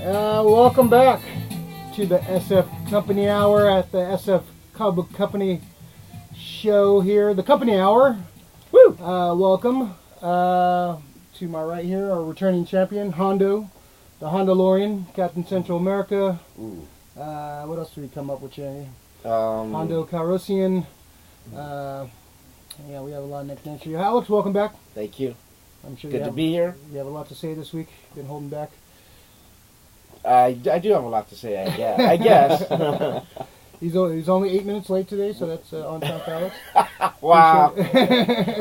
Welcome back to the SF Company Hour at the SF Comic Company show here. The Company Hour. Woo! Welcome. To my right here, our returning champion, Hondo. The Mandalorian, Captain Central America. Ooh. What else did we come up with, Jay? Hondo. Hondo Calrissian. Yeah, we have a lot of nicknames for you. Alex, welcome back. Thank you. I'm sure Good to be here. You have a lot to say this week. Been holding back. I do have a lot to say, I guess. He's only 8 minutes late today, so that's on time for Alex. Wow.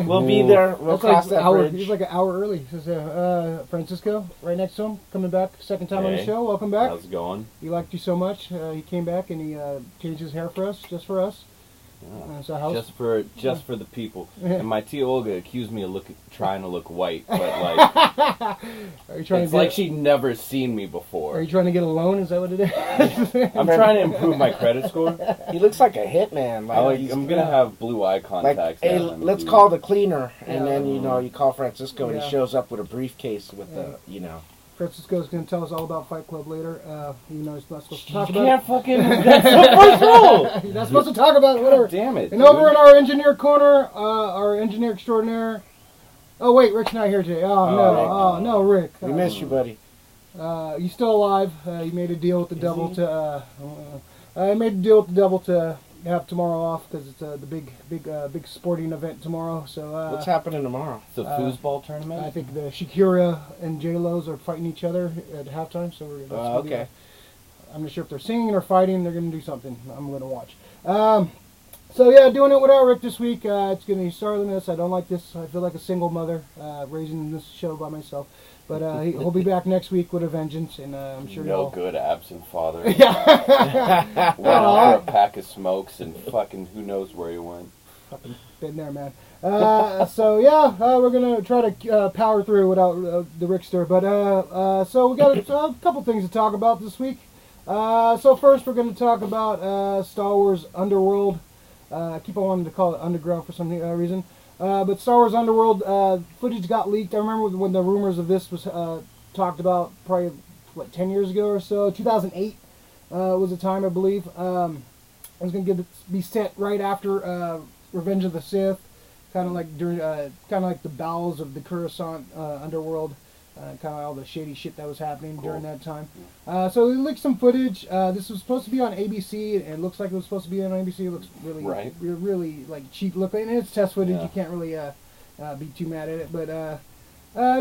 We'll be there. We'll cross that bridge. He's like an hour early. Francisco, right next to him, coming back second time on the show. Welcome back. How's it going? He liked you so much. He came back and he changed his hair for us, just for us. Just for the people. And my tia Olga accused me of trying to look white, but like it's like she'd never seen me before. Are you trying to get a loan? Is that what it is? I'm trying to improve my credit score. He looks like a hitman. I'm gonna have blue eye contacts. Like, hey, let's call the cleaner, and then you call Francisco, and he shows up with a briefcase with the Francisco's going to tell us all about Fight Club later. Even though he's not supposed to talk you about can't fucking. That's the first rule. He's not supposed to talk about it. Whatever. Damn it. And over in our engineer corner, our engineer extraordinaire. Oh wait, Rick's not here today. No, Rick. We missed you, buddy. You still alive? You made a deal with the devil to. I made a deal with the devil to have tomorrow off because it's the big sporting event tomorrow. So what's happening tomorrow? It's a foosball tournament. I think the Shakira and J-Lo's are fighting each other at halftime. So we're okay. I'm not sure if they're singing or fighting. They're going to do something. I'm going to watch. So yeah, doing it without Rick this week. It's going to be sorry than this. I don't like this. I feel like a single mother raising this show by myself. But he'll be back next week with a vengeance, and I'm sure no good absent father. Yeah. Went out for a pack of smokes and fucking who knows where he went. Fucking been there, man. So yeah, we're gonna try to power through without the Rickster. But so we got a couple things to talk about this week. So first, we're gonna talk about Star Wars Underworld. I keep on wanting to call it Underground for some reason. But Star Wars Underworld footage got leaked. I remember when the rumors of this was talked about probably, 10 years ago or so. 2008 was the time, I believe. It was going to be set right after Revenge of the Sith, kind of like during, the bowels of the Coruscant Underworld, kind of all the shady shit that was happening during that time. So they leaked some footage. This was supposed to be on ABC, and it looks like it was supposed to be on ABC. It looks really like cheap looking. And it's test footage. Yeah. You can't really be too mad at it. But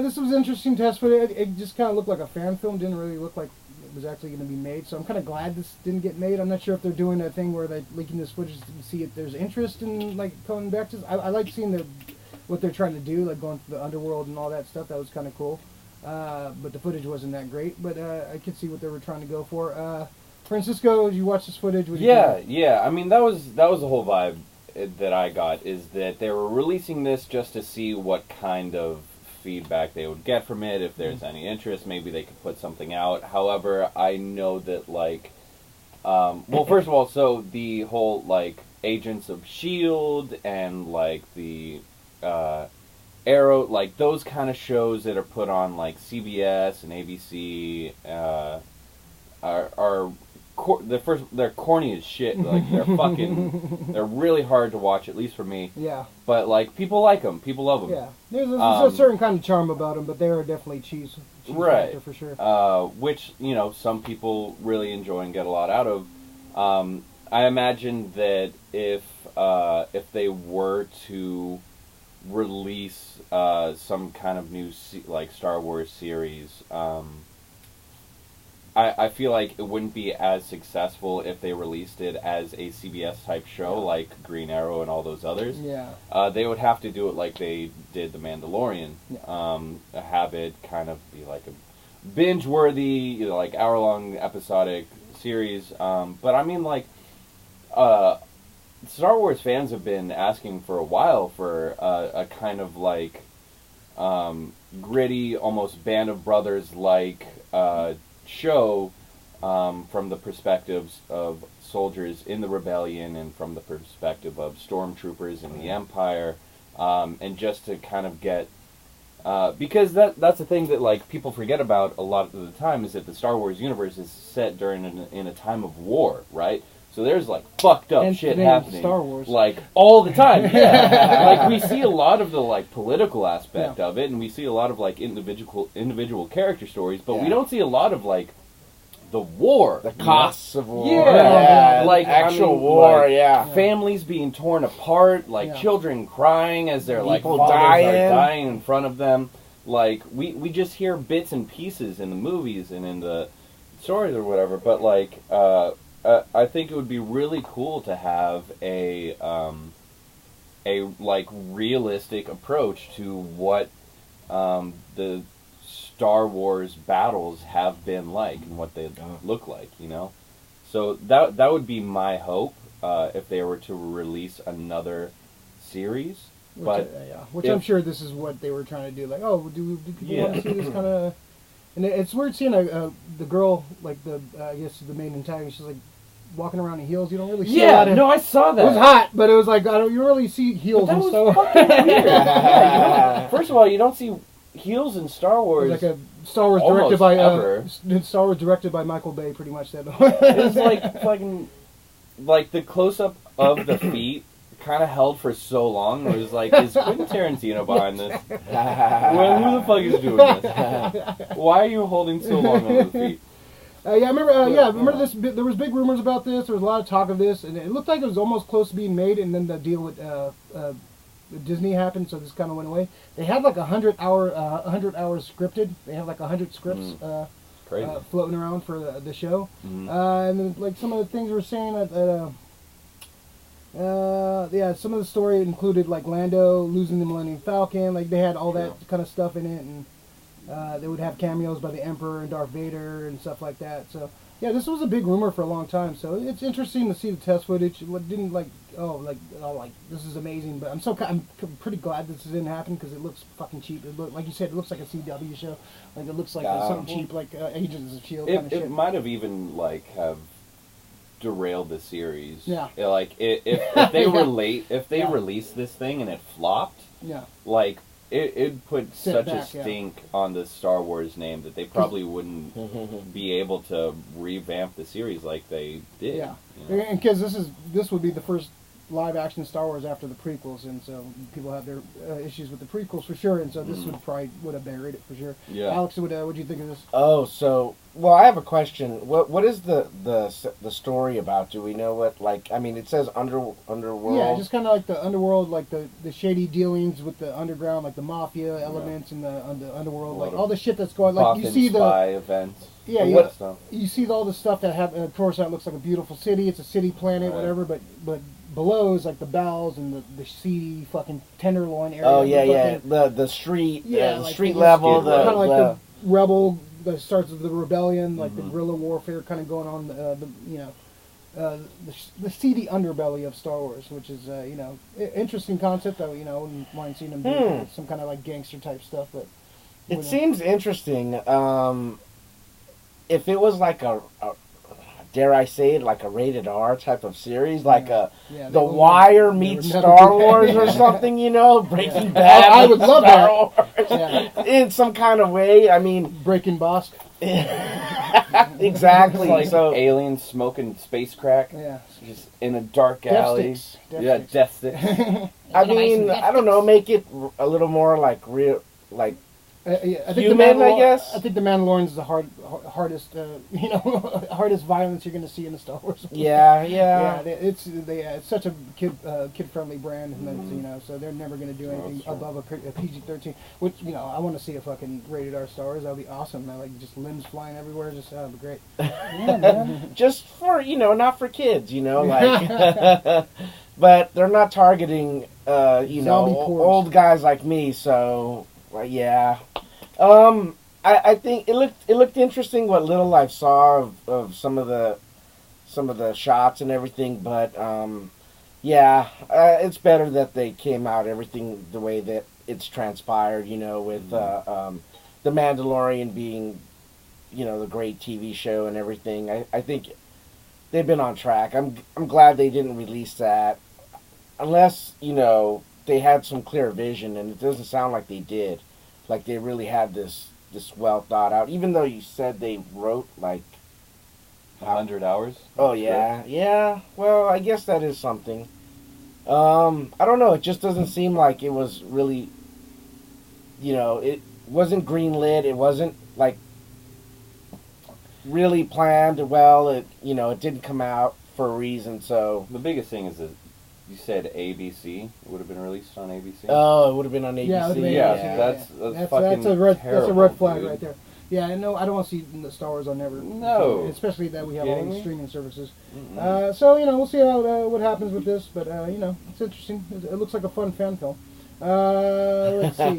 this was interesting test footage. It just kind of looked like a fan film. Didn't really look like it was actually going to be made. So I'm kind of glad this didn't get made. I'm not sure if they're doing that thing where they're leaking this footage to see if there's interest in coming back to this. I like seeing what they're trying to do, like going to the underworld and all that stuff. That was kind of cool. But the footage wasn't that great. But I could see what they were trying to go for. Francisco, you watched this footage? Yeah. I mean, that was the whole vibe that I got, is that they were releasing this just to see what kind of feedback they would get from it. If there's any interest, maybe they could put something out. However, I know that well, first of all, so the whole Agents of S.H.I.E.L.D. and the Arrow, those kind of shows that are put on CBS and ABC they're corny as shit. They're really hard to watch, at least for me. Yeah. But people like them, people love them. Yeah. There's a certain kind of charm about them, but they are definitely cheese factor for sure. Which some people really enjoy and get a lot out of. I imagine that if they were to release some kind of new Star Wars series, I feel like it wouldn't be as successful if they released it as a CBS type show like Green Arrow and all those others. Yeah. They would have to do it like they did The Mandalorian. Yeah. Have it kind of be like a binge-worthy, hour-long episodic series. But I mean, Star Wars fans have been asking for a while for a kind of gritty, almost Band of Brothers show from the perspectives of soldiers in the rebellion and from the perspective of stormtroopers in the Empire, and just to kind of get Because that's the thing that like people forget about a lot of the time is that the Star Wars universe is set during in a time of war, right? So there's like fucked up shit happening, Star Wars, like all the time. Yeah, like we see a lot of the like political aspect of it, and we see a lot of like individual character stories, but we don't see a lot of like the war, the costs of war, like actual war, families being torn apart, like children crying as their like people fathers are dying in front of them. Like we just hear bits and pieces in the movies and in the stories or whatever, but like I think it would be really cool to have a like realistic approach to what the Star Wars battles have been like and what they look like, you know. So that would be my hope if they were to release another series. Which I'm sure this is what they were trying to do. Like, oh, do people want to see this kind of? And it's weird seeing the girl, like I guess the main antagonist, she's like walking around in heels. You don't really see a lot of... no, I saw that. It was hot, but it was like you don't really see heels and stuff. Fucking weird. First of all, you don't see heels in Star Wars. Like a Star Wars directed by Michael Bay, pretty much. It was like fucking like the close up of the feet. Kind of held for so long. It was like, is Quentin Tarantino behind this? Well, who the fuck is doing this? Why are you holding so long on the feet? I remember this. There was big rumors about this. There was a lot of talk of this, and it looked like it was almost close to being made. And then the deal with Disney happened, so this kind of went away. They had like 100 hours scripted. They had like 100 scripts floating around for the show. And then, like some of the things were saying that. Some of the story included like Lando losing the Millennium Falcon. Like they had all that kind of stuff in it, and they would have cameos by the Emperor and Darth Vader and stuff like that. So yeah, this was a big rumor for a long time. So it's interesting to see the test footage. What didn't like this is amazing, but I'm pretty glad this didn't happen because it looks fucking cheap. Like you said, it looks like a CW show. Like it looks like something cheap, like Agents of S.H.I.E.L.D. kind of shit. It might have even like have derailed the series. Yeah. Like if they were late, if they released this thing and it flopped, like it'd put such a stink on the Star Wars name that they probably wouldn't be able to revamp the series like they did. Yeah. You know? And because this would be the first live action Star Wars after the prequels, and so people have their issues with the prequels for sure, and so this would have buried it for sure. Yeah. Alex, what do you think of this? Oh, so I have a question. What is the story about? Do we know what? Like, I mean, it says underworld. Yeah, just kind of like the underworld, like the shady dealings with the underground, like the mafia elements and the underworld, like all the shit that's going. Like you see spy events. Yeah, you see all the stuff that happens. Of course, that looks like a beautiful city. It's a city planet, whatever. But below is like the bowels and the seedy fucking tenderloin area. Oh yeah, the street, the like street level, kind of like the rebel that starts with the rebellion, like the guerrilla warfare kind of going on. The seedy underbelly of Star Wars, which is interesting concept. I wouldn't mind seeing them do some kind of like gangster type stuff, but it seems interesting. If it was like a dare I say it, like a rated R type of series, like The Wire meets Star Wars or something, Breaking Bad. I would love that. Yeah. In some kind of way. I mean, Breaking Bosk. Exactly. Like aliens smoking space crack. Yeah. Just in a dark alley. Death sticks. I mean, I don't know. Make it a little more like real, like. I think human, I guess. I think the Mandalorian is the hardest, hardest violence you're going to see in the Star Wars. Yeah. It's such a kid friendly brand, and so they're never going to do anything above a PG-13. Which I want to see a fucking rated R Star Wars. That would be awesome. Like just limbs flying everywhere. Just that would be great. Yeah, man. Just for not for kids. Like. But they're not targeting old guys like me. So. Yeah, I think it looked interesting what little I saw of some of the shots and everything, but it's better that they came out everything the way that it's transpired. With the Mandalorian being the great TV show and everything. I think they've been on track. I'm glad they didn't release that unless they had some clear vision, and it doesn't sound like they did. like they really had this well thought out. Even though you said they wrote like 100 hours. Oh yeah, yeah. Well, I guess that is something. I don't know. It just doesn't seem like it was really. It wasn't greenlit. It wasn't like really planned well. It didn't come out for a reason. So the biggest thing is that you said ABC. It would have been released on ABC. Oh, it would have been on ABC. That's fucking that's a red flag right there. Yeah, no, I don't want to see the Star Wars on never. No, especially that we have all these streaming services. So we'll see what happens with this, but it's interesting. It looks like a fun fan film. Let's see.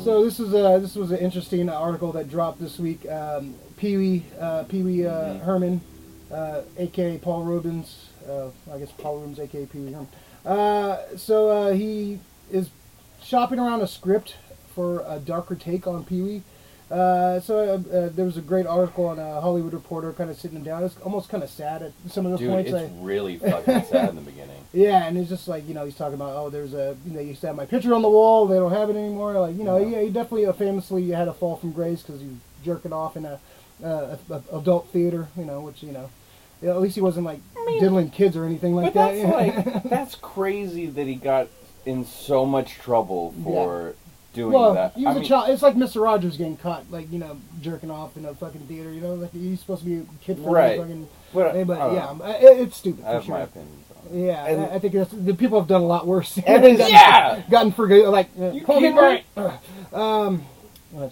So this was an interesting article that dropped this week. Peewee Herman, aka Paul Reuben's. I guess Paul Reuben's aka Peewee Herman. So he is shopping around a script for a darker take on Peewee. There was a great article on a Hollywood Reporter kind of sitting down. It's almost kind of sad at some of those points. It's really fucking sad in the beginning. Yeah, and it's just like, he's talking about, there's you used to have my picture on the wall, they don't have it anymore. Like, he definitely famously had a fall from grace because he was jerking off in a adult theater, which, at least he wasn't like diddling kids or anything like that. That's crazy that he got in so much trouble for... doing that. He was a child. It's like Mr. Rogers getting caught, like, jerking off in a fucking theater. Like he's supposed to be a kid friendly. Right. Fucking, but it's stupid. I have sure. my opinions. Yeah, and I think the people have done a lot worse. Gotten forgiven. Like, you can't right.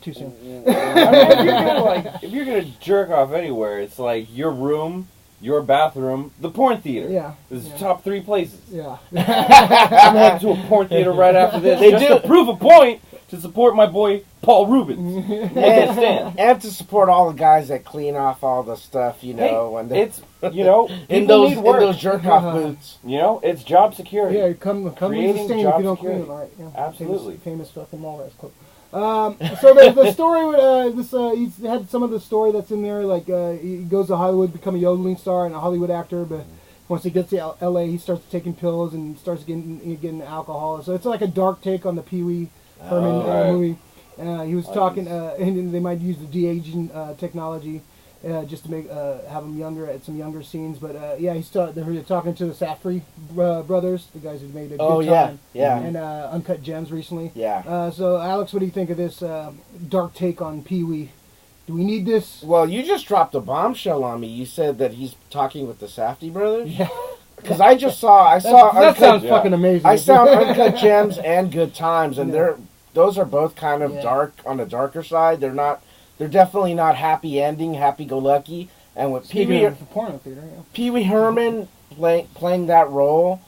Too soon. If you're gonna jerk off anywhere, it's like your room, your bathroom, the porn theater. Yeah. This is the top 3 places. Yeah. I'm heading to a porn theater right after this. To prove a point to support my boy Paul Reuben. and to support all the guys that clean off all the stuff, when it's in those jerk off boots. It's job security. Yeah, come with the stain if you don't clean it right. Yeah. Absolutely. Famous fucking Mallrats quote. So the story, he had some of the story that's in there, like he goes to Hollywood, become a yodeling star and a Hollywood actor, but once he gets to L.A., he starts taking pills and starts getting alcohol. So it's like a dark take on the Peewee Herman movie. He was talking, and they might use the de-aging technology just to make have him younger at some younger scenes. But they're talking to the Safdie brothers, the guys who made a Good Time and Uncut Gems recently. Yeah. So Alex, what do you think of this dark take on Peewee? Do we need this? Well, you just dropped a bombshell on me. You said that he's talking with the Safdie brothers. Yeah. Because I saw. That sounds fucking amazing. I saw Uncut Gems and Good Times, and those are both kind of dark on the darker side. They're definitely not happy ending, happy go lucky. And with Pee Wee Herman playing that role,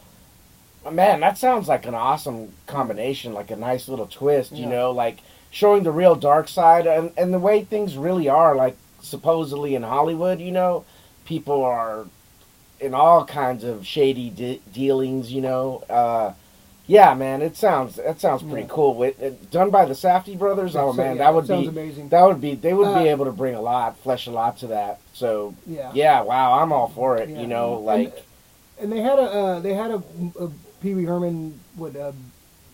man, that sounds like an awesome combination, like a nice little twist. Like showing the real dark side and the way things really are. Like supposedly in Hollywood, people are in all kinds of shady dealings. Yeah, man, that sounds pretty cool. Done by the Safdie brothers. That would be amazing. They would be able to flesh a lot to that. So wow, I'm all for it. And they had a Pee Wee Herman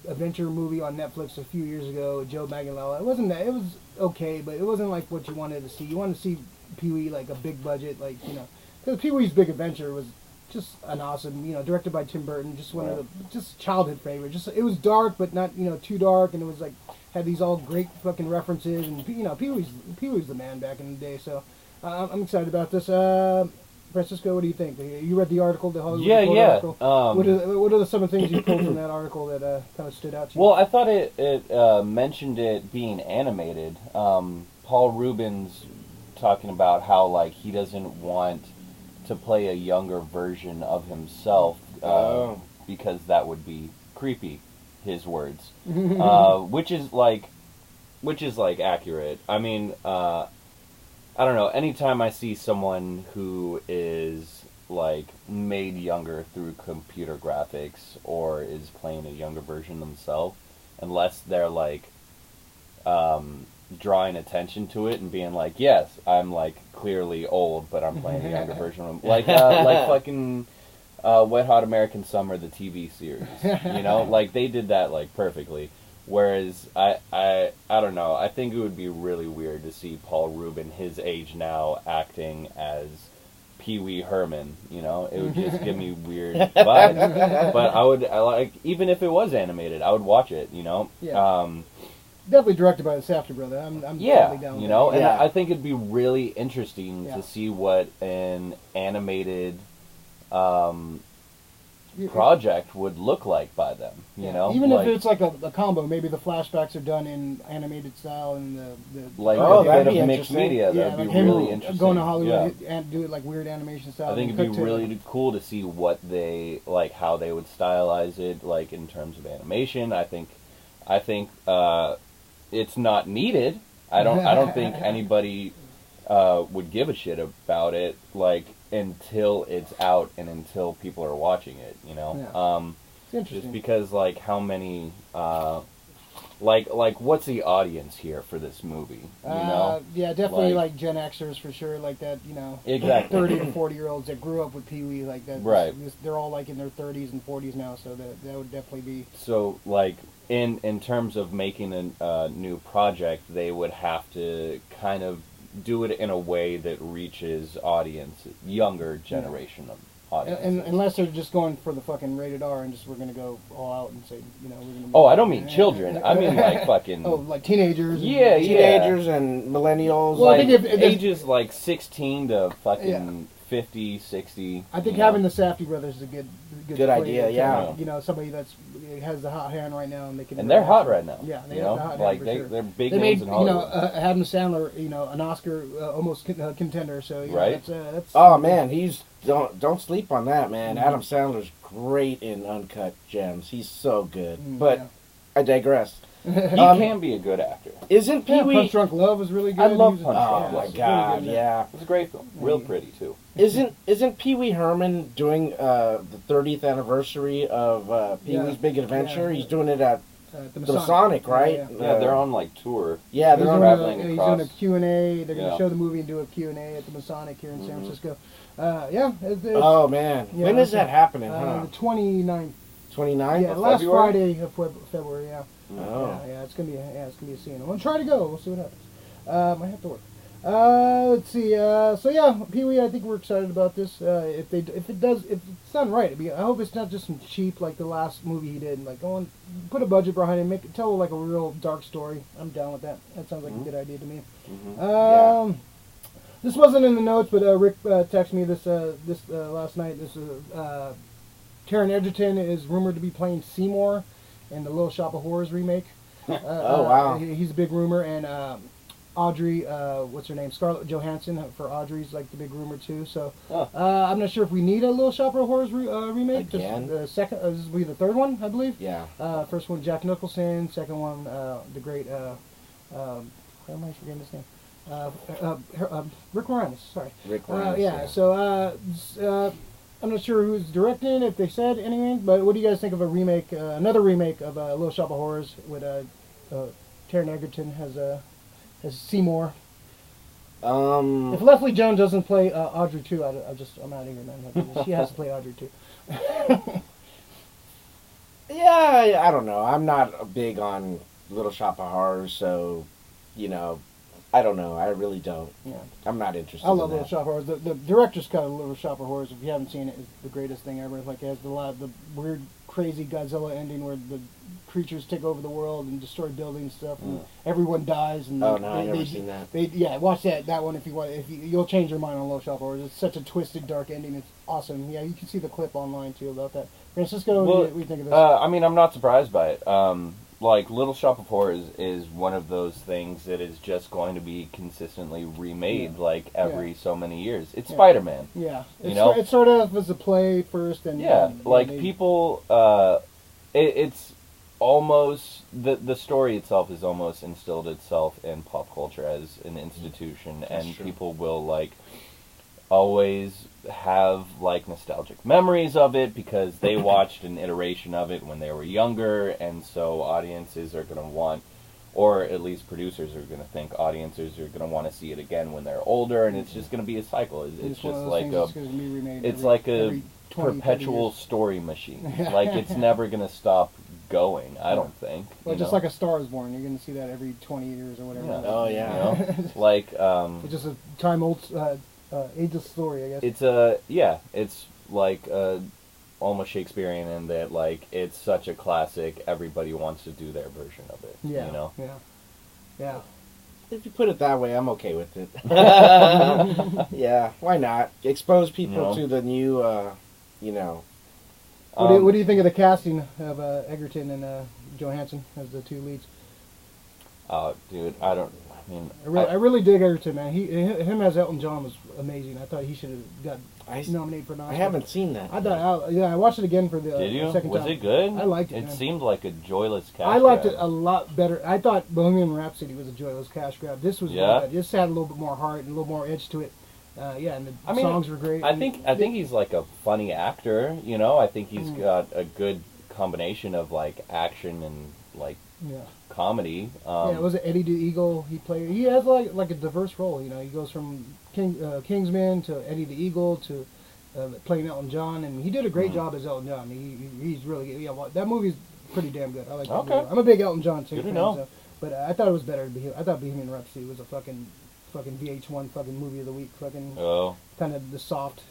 adventure movie on Netflix a few years ago. Joe Manganiello. It was okay, but it wasn't like what you wanted to see. You wanted to see Pee Wee like a big budget, because Pee Wee's Big Adventure was just an awesome, directed by Tim Burton, just one of the childhood favorites. It was dark, but not too dark, and it was like had these all great fucking references, and Pee Wee's the man back in the day. So I'm excited about this. Francisco, what do you think? You read the article, the Hollywood Reporter article. What are some of the things you pulled from that article that kind of stood out to you? Well, I thought it mentioned it being animated. Paul Reuben's talking about how he doesn't want to play a younger version of himself because that would be creepy, his words, which is accurate. I mean, I don't know. Anytime I see someone who is made younger through computer graphics or is playing a younger version themselves, unless they're drawing attention to it and being yes, I'm clearly old, but I'm playing a younger version of them. Fucking Wet Hot American Summer, the TV series. They did that perfectly. Whereas I don't know. I think it would be really weird to see Paul Reuben, his age now, acting as Pee Wee Herman. You know, it would just give me weird vibes. But I like, even if it was animated, I would watch it. You know. Yeah. Definitely directed by the Safdie brother. I'm totally down with you know, that. and I think it'd be really interesting Yeah. to see what an animated project would look like by them. You know, even if it's like a combo, maybe the flashbacks are done in animated style and the like Oh, a that'd bit be of mixed interesting. media. yeah, That'd like be him really interesting. going to Hollywood and do it like weird animation style. I think and it'd be cook to it. really cool to see what they like, how they would stylize it, like in terms of animation. I think it's not needed. I don't think anybody would give a shit about it, like, until it's out and until people are watching it. You know, It's interesting. just because like how many. Like, what's the audience here for this movie? You know, yeah, definitely like Gen Xers for sure, like that. You know, exactly 30 to 40-year-olds that grew up with Pee Wee, like that. Right. They're all like in their 30s and 40s now, so that would definitely be. So, like, in terms of making a new project, they would have to kind of do it in a way that reaches younger generation of audience. And unless they're just going for the fucking rated R and just we're gonna go all out and say, you know, we're gonna. Oh, I don't mean children. I mean like fucking. Oh, like teenagers. Yeah, Teenagers and millennials. Well, I like think if ages like 16 to fucking 50, 60. I think you having know. the Safdie brothers is a good Good idea, play. yeah. You know, somebody has the hot hand right now, and they can. And they're hot right now. Yeah, they you have know, the hot like hand for sure. they're big They names made, in Hollywood. Adam Sandler, an Oscar almost contender. So Right. That's. Oh man, don't sleep on that, man. Adam Sandler's great in Uncut Gems. He's so good. But yeah. I digress. He can be a good actor. Isn't Pee Wee? Punch Drunk Love was really good. I love He was- Punch Oh Drunk my Love. God, Really good. yeah. It's a great film. Real pretty too. Isn't Pee Wee Herman doing the 30th anniversary of Pee Wee's Yeah. Big Adventure? Yeah. He's doing it at The the Masonic, right? Yeah, Yeah, they're on like tour. Yeah, He's they're doing, on. traveling he's across. doing a Q&A. They're going to Yeah. show the movie and do a Q&A at the Masonic here in San Francisco. It's, Oh man, yeah, when is that happening? the 29th. 29th. Yeah, of last February? Friday of February. Yeah. Oh. Yeah, it's gonna be a scene. I'm gonna try to go. We'll see what happens. Might have to work. Let's see. So yeah, Pee Wee. I think we're excited about this. If it's done right, I hope it's not just some cheap like the last movie he did. Like go on, put a budget behind it, tell like a real dark story. I'm down with that. That sounds like a good idea to me. Yeah. This wasn't in the notes, but Rick texted me this last night. This Taron Egerton is rumored to be playing Seymour in the Little Shop of Horrors remake. Oh, wow. He's a big rumor, and Audrey, what's her name, Scarlett Johansson for Audrey's like the big rumor too. So I'm not sure if we need a Little Shop of Horrors remake. Again? The second, this will be the third one, I believe. Yeah. First one, Jack Nicholson. Second one, the great. Why am I forgetting his name? Rick Moranis. Sorry. Rick Moranis, Yeah. yeah. So I'm not sure who's directing, if they said anything, but what do you guys think of a remake, another remake of Little Shop of Horrors with Taron Egerton as Seymour? If Leslie Jones doesn't play Audrey too, I'm out of here, man. She has to play Audrey too. Yeah, I don't know. I'm not big on Little Shop of Horrors, so I don't know. I really don't. Yeah. I'm not interested. I love in Little that. Shop of Horrors. The director's cut of Little Shop of Horrors, if you haven't seen it, is the greatest thing ever. Like it has the weird, crazy Godzilla ending where the creatures take over the world and destroy buildings and stuff, and everyone dies. And Oh no, I've never seen that. Watch that one if you want. You'll change your mind on Little Shop of Horrors. It's such a twisted, dark ending. It's awesome. Yeah, you can see the clip online too about that. Francisco, what do you think of this? I mean, I'm not surprised by it. Like Little Shop of Horrors is one of those things that is just going to be consistently remade like every so many years. It's SpiderMan. Yeah, It sort of was a play first, and people. It's almost the story itself is almost instilled itself in pop culture as an institution, and true. people will always have nostalgic memories of it because they watched an iteration of it when they were younger, and so audiences are going to want, or at least producers are going to think audiences are going to want to see it again when they're older, and it's just going to be a cycle. It's just like a perpetual story machine. It's never going to stop going. I don't think. Well, just like A Star Is Born, you're going to see that every 20 years or whatever. Yeah. Oh yeah. You know? Like it's just a time-old, ageless story, I guess. It's like almost Shakespearean in that, like, it's such a classic. Everybody wants to do their version of it. Yeah. You know. Yeah. If you put it that way, I'm okay with it. Yeah, why not? Expose people to the new, What do you think of the casting of Edgerton and Johansson as the two leads? Dude, I really dig Edgerton, man. Him as Elton John was amazing. I thought he should have got nominated for an Oscar. I haven't seen that. I watched it again for the second time. Was it good? I liked it. It seemed like a joyless cash I liked grab. it a lot better. I thought Bohemian Rhapsody was a joyless cash grab. This was really good. This had a little bit more heart and a little more edge to it. And the songs were great. I think he's like a funny actor. You know, I think he's got a good combination of like action and like comedy. Was it Eddie the Eagle? He has like a diverse role. You know, he goes from Kingsman to Eddie the Eagle to playing Elton John, and he did a great job as Elton John. He's really good. Yeah, that movie's pretty damn good. I like that movie. I'm a big Elton John fan. So, but I thought it was better. I thought Bohemian Rhapsody was a fucking VH1 fucking movie of the week. Kind of the soft,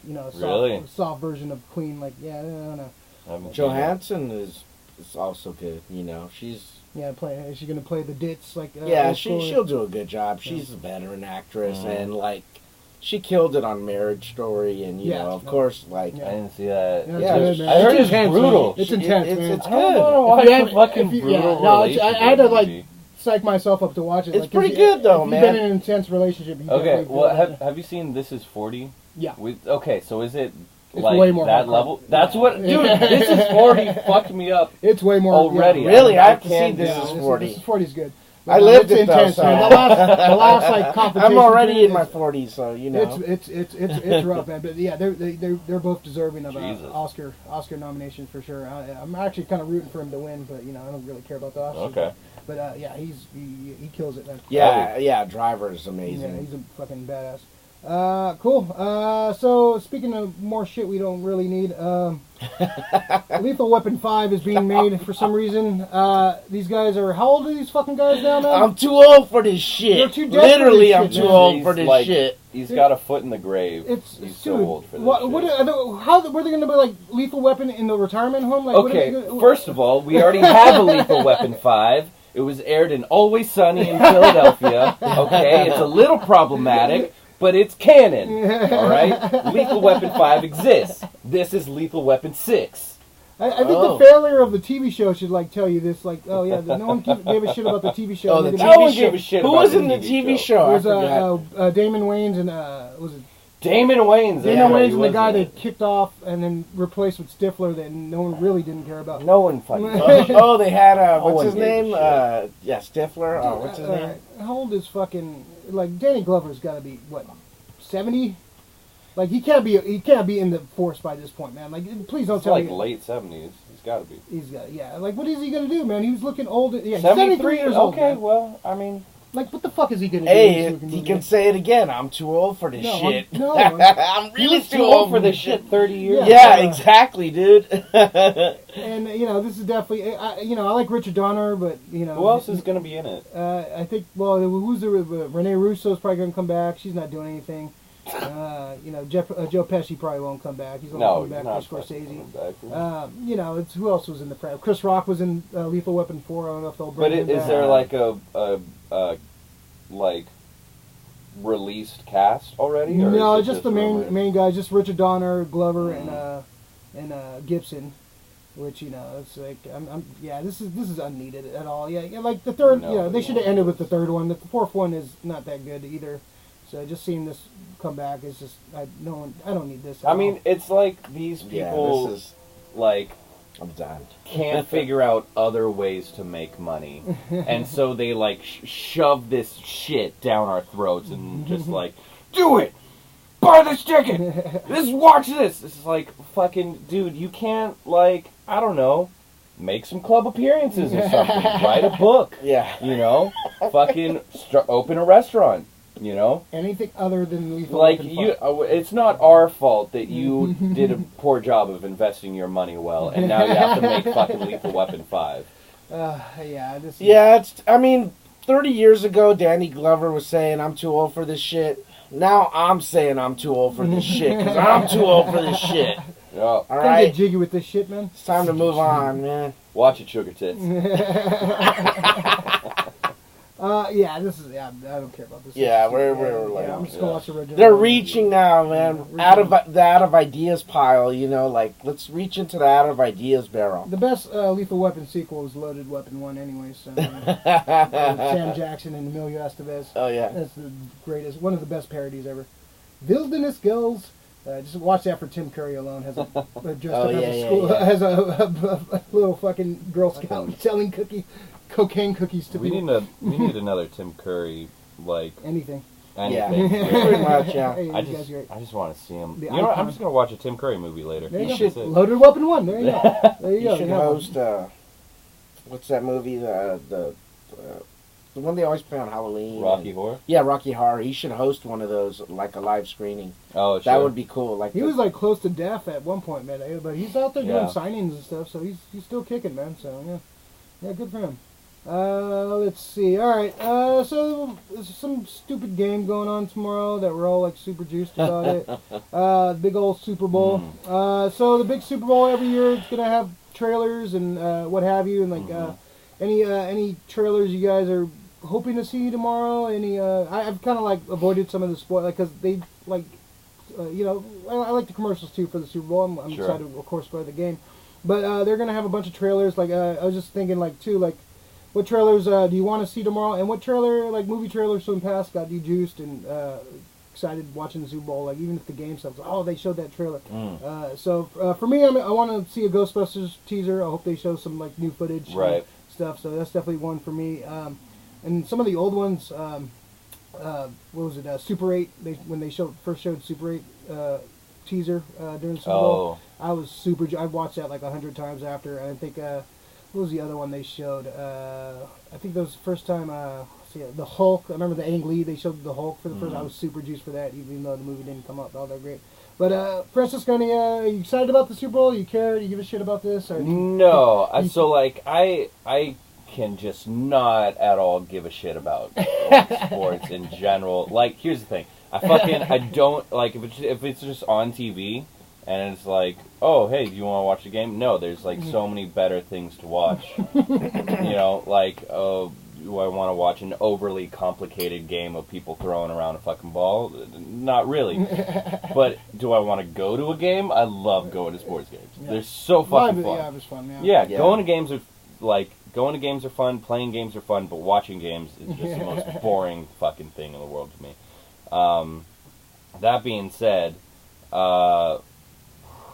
soft version of Queen. Like, I don't know. Johansson is also good. You know, she's. Is she gonna play the ditz like? She'll do a good job. She's a veteran actress, and like, she killed it on Marriage Story, and of course, like I didn't see that. I heard it's brutal. It's intense, man. It's good. I don't know why it's fucking brutal. I had to like psych myself up to watch it. It's pretty good though, man. You've been in an intense relationship. Okay, well, have you seen This Is 40? Yeah. Okay, so is it? It's like way more that hardcore. level. That's what, dude. This Is 40 fucked me up. It's way more already. Yeah. Really, I have to see can't. This Is 40. This Is 40 is good. I lived it though. Intense, man. The last like competition. I'm already in my 40s, so you know. It's rough, man. But yeah, they're both deserving of an Jesus. Oscar nomination for sure. I'm actually kind of rooting for him to win, but I don't really care about the Oscars. Okay. But he kills it, man. Yeah, Driver is amazing. Yeah, he's a fucking badass. Cool. So speaking of more shit we don't really need, Lethal Weapon 5 is being made for some reason. These guys are, how old are these fucking guys now, man? I'm too old for this shit. You're too dead Literally, for I'm this too shit, old for this shit. He's got a foot in the grave. He's so old for this shit. How were they going to be like Lethal Weapon in the retirement home? Like, okay, first of all, we already have a Lethal Weapon 5. It was aired in Always Sunny in Philadelphia. Okay, it's a little problematic, but it's canon. All right, Lethal Weapon 5 exists. This is Lethal Weapon 6. I think the failure of the TV show should like tell you this. Like, no one gave a shit about the TV show. No one gave a shit. Who was in the TV show? It was Damon Wayans and was it? Damon Wayans. Damon Wayans and the guy they kicked off and then replaced with Stifler that no one really didn't care about. No one fucking. They had what's his name? Stifler. What's his name? How old is fucking like Danny Glover's got to be what, 70? Like he can't be in the force by this point, man. Like please don't tell me. Like late 70s. He's got to be. He's got Like what is he gonna do, man? He was looking old. Yeah, 73 years old. Okay, man. well, I mean. Like, what the fuck is he gonna do? Hey, he can say it again. I'm too old for this shit. I'm really too old for this shit 30 years Yeah, exactly, dude. And, this is definitely... I like Richard Donner, but, Who else is going to be in it? I think, who's the... Renee Russo's probably going to come back. She's not doing anything. Joe Pesci probably won't come back. He's only coming back for Scorsese. It's who else was in the... Chris Rock was in Lethal Weapon 4. I don't know if they'll bring him back. Is there like a released cast already? Or no, just the main guys, just Richard Donner, Glover, and Gibson, which it's like this is unneeded at all. Yeah, like the third, they should have ended with the third one. The fourth one is not that good either. So just seeing this come back is just I don't need this. I mean, it's like these people this is, like. I'm done. Can't figure out other ways to make money, and so they like shove this shit down our throats and just like, do it, buy this ticket, watch this. It's like fucking dude, you can't like I don't know, make some club appearances or something, write a book, fucking open a restaurant. You know? Anything other than Lethal Like, Weapon 5. it's not our fault that you did a poor job of investing your money well, and now you have to make fucking Lethal Weapon 5. Yeah, I mean, 30 years ago, Danny Glover was saying, I'm too old for this shit. Now I'm saying I'm too old for this shit, because I'm too old for this shit. Yeah. All Can't right? get jiggy with this shit, man. It's time to move on, man. Watch it, Sugar Tits. Yeah, this is. Yeah, I don't care about this. Yeah, we're like. I'm just gonna watch the original. They're reaching now, man. Yeah, Out of the out of ideas pile, you know, like let's reach into the out of ideas barrel. The best Lethal Weapon sequel was Loaded Weapon 1 anyway, so Sam Jackson and Emilio Estevez. Oh yeah, that's the greatest, one of the best parodies ever. Wilderness Girls. Just watch that for Tim Curry alone. Has a dressed up as a school, has a little fucking Girl Scout selling cocaine cookies to people. We need another Tim Curry, like anything. Yeah, pretty much. Yeah. Hey, I just want to see him. The You know what? I'm icon. just gonna watch a Tim Curry movie later. There you You go. should- Loaded Weapon 1. There you go. There you You go. should You have host. What's that movie? The one they always play on Halloween. Rocky Horror. Yeah, Rocky Horror. He should host one of those, like a live screening. Oh, sure. That would be cool. Like He was like close to death at one point, man. But he's out there doing Yeah. signings and stuff, so he's still kicking, man. So yeah, good for him. Let's see. All right. So there's some stupid game going on tomorrow that we're all like super juiced about it. Big old Super Bowl. So the big Super Bowl every year, it's gonna have trailers and what have you, and like any trailers you guys are hoping to see tomorrow. I've kind of like avoided some of the spoil, like, because they like. I like the commercials too for the Super Bowl. I'm Sure. excited, of course, for the game. But they're gonna have a bunch of trailers. Like I was just thinking, like too, like what trailers do you want to see tomorrow, and what trailer, like movie trailers from the past, got you juiced and excited watching the Super Bowl. Like even if the game stuff, they showed that trailer. So for me, I want to see a Ghostbusters teaser. I hope they show some like new footage, and stuff. So that's definitely one for me. And some of the old ones. What was it? Super 8. When they first showed Super 8 teaser during the Super Bowl, I was super. I watched that like 100 times after. And I think what was the other one they showed? I think that was the first time. The Hulk. I remember the Ang Lee. They showed the Hulk for the first. I was super juiced for that, even though the movie didn't come out all that great. But Francis, are you excited about the Super Bowl? You care? Do you give a shit about this? Or No. So like I can just not at all give a shit about sports in general. Like, here's the thing. I don't, like, if it's just on TV, and it's like, oh, hey, do you want to watch the game? No, there's, like, so many better things to watch. You know, like, do I want to watch an overly complicated game of people throwing around a fucking ball? Not really. But do I want to go to a game? I love going to sports games. Yeah. They're so fucking fun. Yeah, it was fun, Yeah, going to games are, like, going to games are fun, playing games are fun, but watching games is just the most boring fucking thing in the world to me. That being said,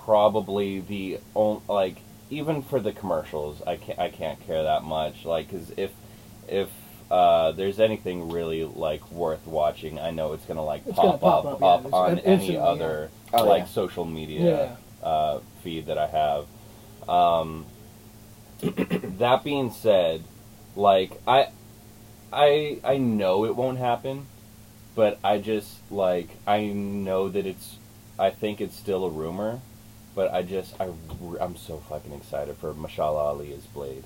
probably the only, like, even for the commercials, I can't care that much. Like, because if there's anything really like worth watching, I know it's gonna like pop up on any other social media feed that I have. That being said, like I know it won't happen, but I just like I know that I think it's still a rumor, but I'm so fucking excited for Mashallah Ali as Blade.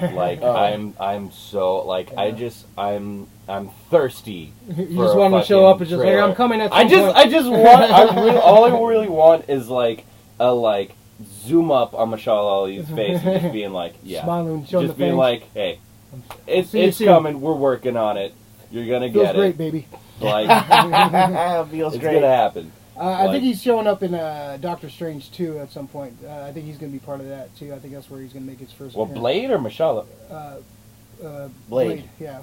Like I'm so like I'm thirsty. You just want to show up and just like I'm coming at. All I really want is like a zoom up on Mashallah Ali's face and just being like, yeah, smiling, just being like, hey, it's coming. We're working on it. You're gonna get it. Feels great, baby. Like feels it's great. gonna happen. I think he's showing up in Doctor Strange 2 at some point. I think he's going to be part of that too. I think that's where he's going to make his first appearance. Blade or Mashallah? Blade. Yeah.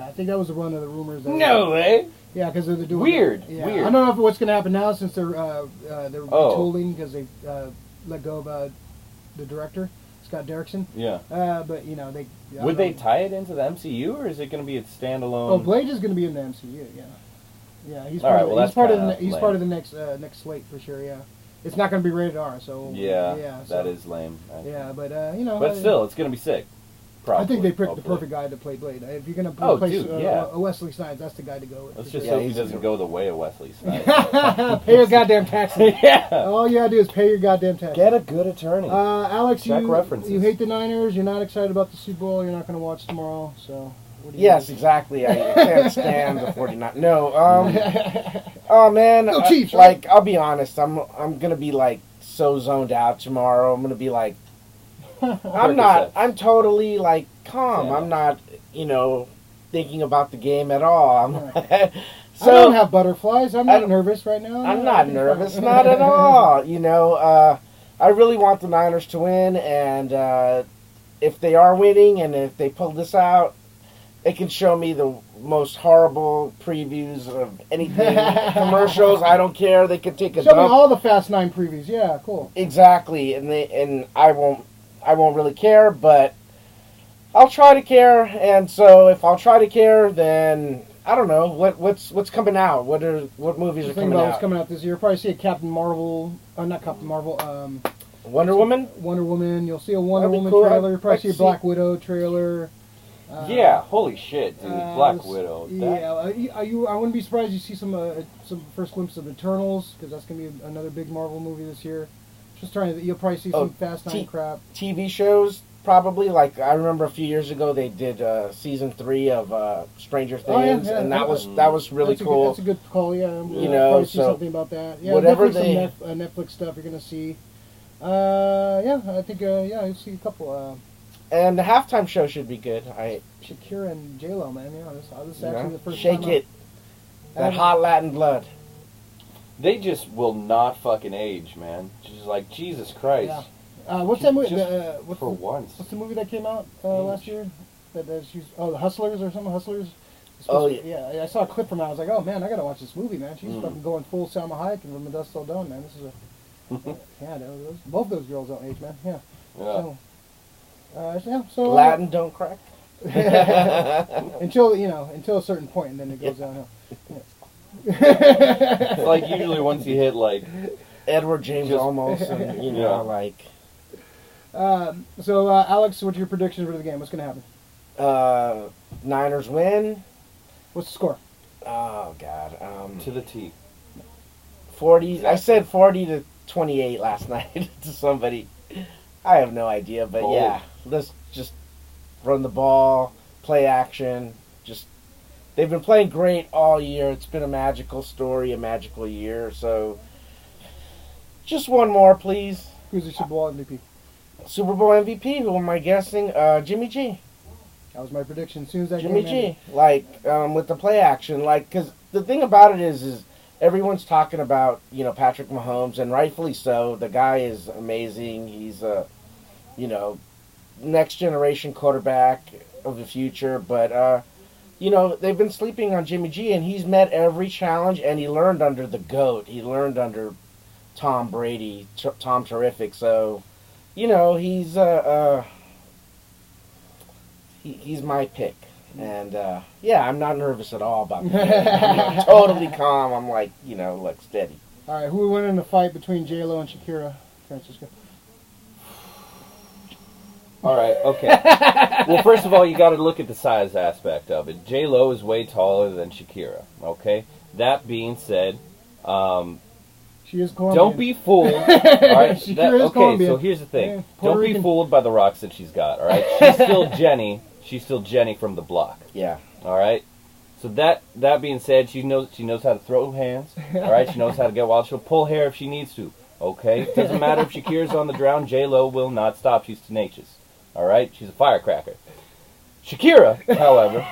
I think that was one of the rumors. No way. Yeah, because they're doing weird. Weird. I don't know what's going to happen now since they're retooling because they let go of the director, Scott Derrickson. Yeah. But they would they tie it into the MCU or is it going to be a standalone? Oh, Blade is going to be in the MCU. Yeah. Yeah, he's part of the next slate for sure. Yeah, it's not going to be rated R. So that is lame. Yeah, but But still, it's going to be sick. Probably. I think they picked the perfect guy to play Blade. If you're going to replace a Wesley Snipes, that's the guy to go with. Let's just hope he doesn't go the way of Wesley Snipes. Pay your goddamn taxes. Yeah. All you got to do is pay your goddamn taxes. Get a good attorney. Alex, references. You hate the Niners. You're not excited about the Super Bowl. You're not going to watch tomorrow. So. Yes, exactly. I can't stand the 49. No. Oh man. No Chiefs. Like, I'll be honest. I'm gonna be like so zoned out tomorrow. I'm gonna be like. I'm totally like calm. Yeah. I'm not, thinking about the game at all. So, I don't have butterflies. I'm not nervous right now. I'm not nervous, not at all. I really want the Niners to win, and if they are winning, and if they pull this out, it can show me the most horrible previews of anything, commercials. I don't care. They can take a show dump. Me all the Fast 9 previews. Yeah, cool. Exactly, and I won't really care, but I'll try to care. And so if I'll try to care, then I don't know what's coming out. What movies are coming out? What's coming out this year? Probably see a Captain Marvel. Not Captain Marvel. Wonder Woman. Wonder Woman. You'll see a Wonder Woman trailer. You'll probably see a Black Widow trailer. Yeah, holy shit, dude! Black Widow. I wouldn't be surprised you see some first glimpse of Eternals, because that's gonna be another big Marvel movie this year. Just you'll probably see some Fast 9 crap. TV shows, probably. Like, I remember a few years ago they did season 3 of Stranger Things, and that was really cool. That's a good call, yeah. Probably see something about that. Yeah, whatever some Netflix stuff you're gonna see. I think you'll see a couple. And the halftime show should be good. Shakira and J-Lo, man. Yeah, this is actually the first Shake time. It. That hot Latin blood. They just will not fucking age, man. Just like, Jesus Christ. Yeah. What's that movie? For once. What's the movie that came out last year? The Hustlers or something? Hustlers? Yeah, I saw a clip from it. I was like, oh man, I gotta watch this movie, man. She's fucking going full Salma Hayek and From the Dust Till Dawn, man. This is both those girls don't age, man. Yeah. So Latin don't crack. until a certain point, and then it goes downhill. Yeah. It's like usually once you hit like Edward James almost, and like. So Alex, what's your predictions for the game? What's going to happen? Niners win. What's the score? Oh God. To the T. 40. Exactly. I said 40-28 last night to somebody. I have no idea, but yeah, let's just run the ball, play action. They've been playing great all year. It's been a magical story, a magical year. So, just one more, please. Who's the Super Bowl MVP? Super Bowl MVP? Who am I guessing? Jimmy G. That was my prediction. As soon as that Jimmy G. Like, with the play action, because the thing about it is everyone's talking about Patrick Mahomes, and rightfully so. The guy is amazing. He's a next generation quarterback of the future, but they've been sleeping on Jimmy G, and he's met every challenge, and he learned under the GOAT. He learned under Tom Brady, Tom Terrific. So, he's he's my pick, and I'm not nervous at all about that. I'm totally calm. I'm like, like steady. All right, who would win in the fight between J-Lo and Shakira, Francisco? All right, okay. Well, first of all, you got to look at the size aspect of it. J-Lo is way taller than Shakira, okay? That being said, she is Colombian. Don't be fooled. All right? Shakira is Colombian. So here's the thing. Yeah, don't be fooled by the rocks that she's got, all right? She's still Jenny. She's still Jenny from the block. Yeah. All right? So that being said, she knows how to throw hands, all right? She knows how to get wild. She'll pull hair if she needs to, okay? It doesn't matter if Shakira's on the ground. J-Lo will not stop. She's tenacious. All right, she's a firecracker. Shakira, however,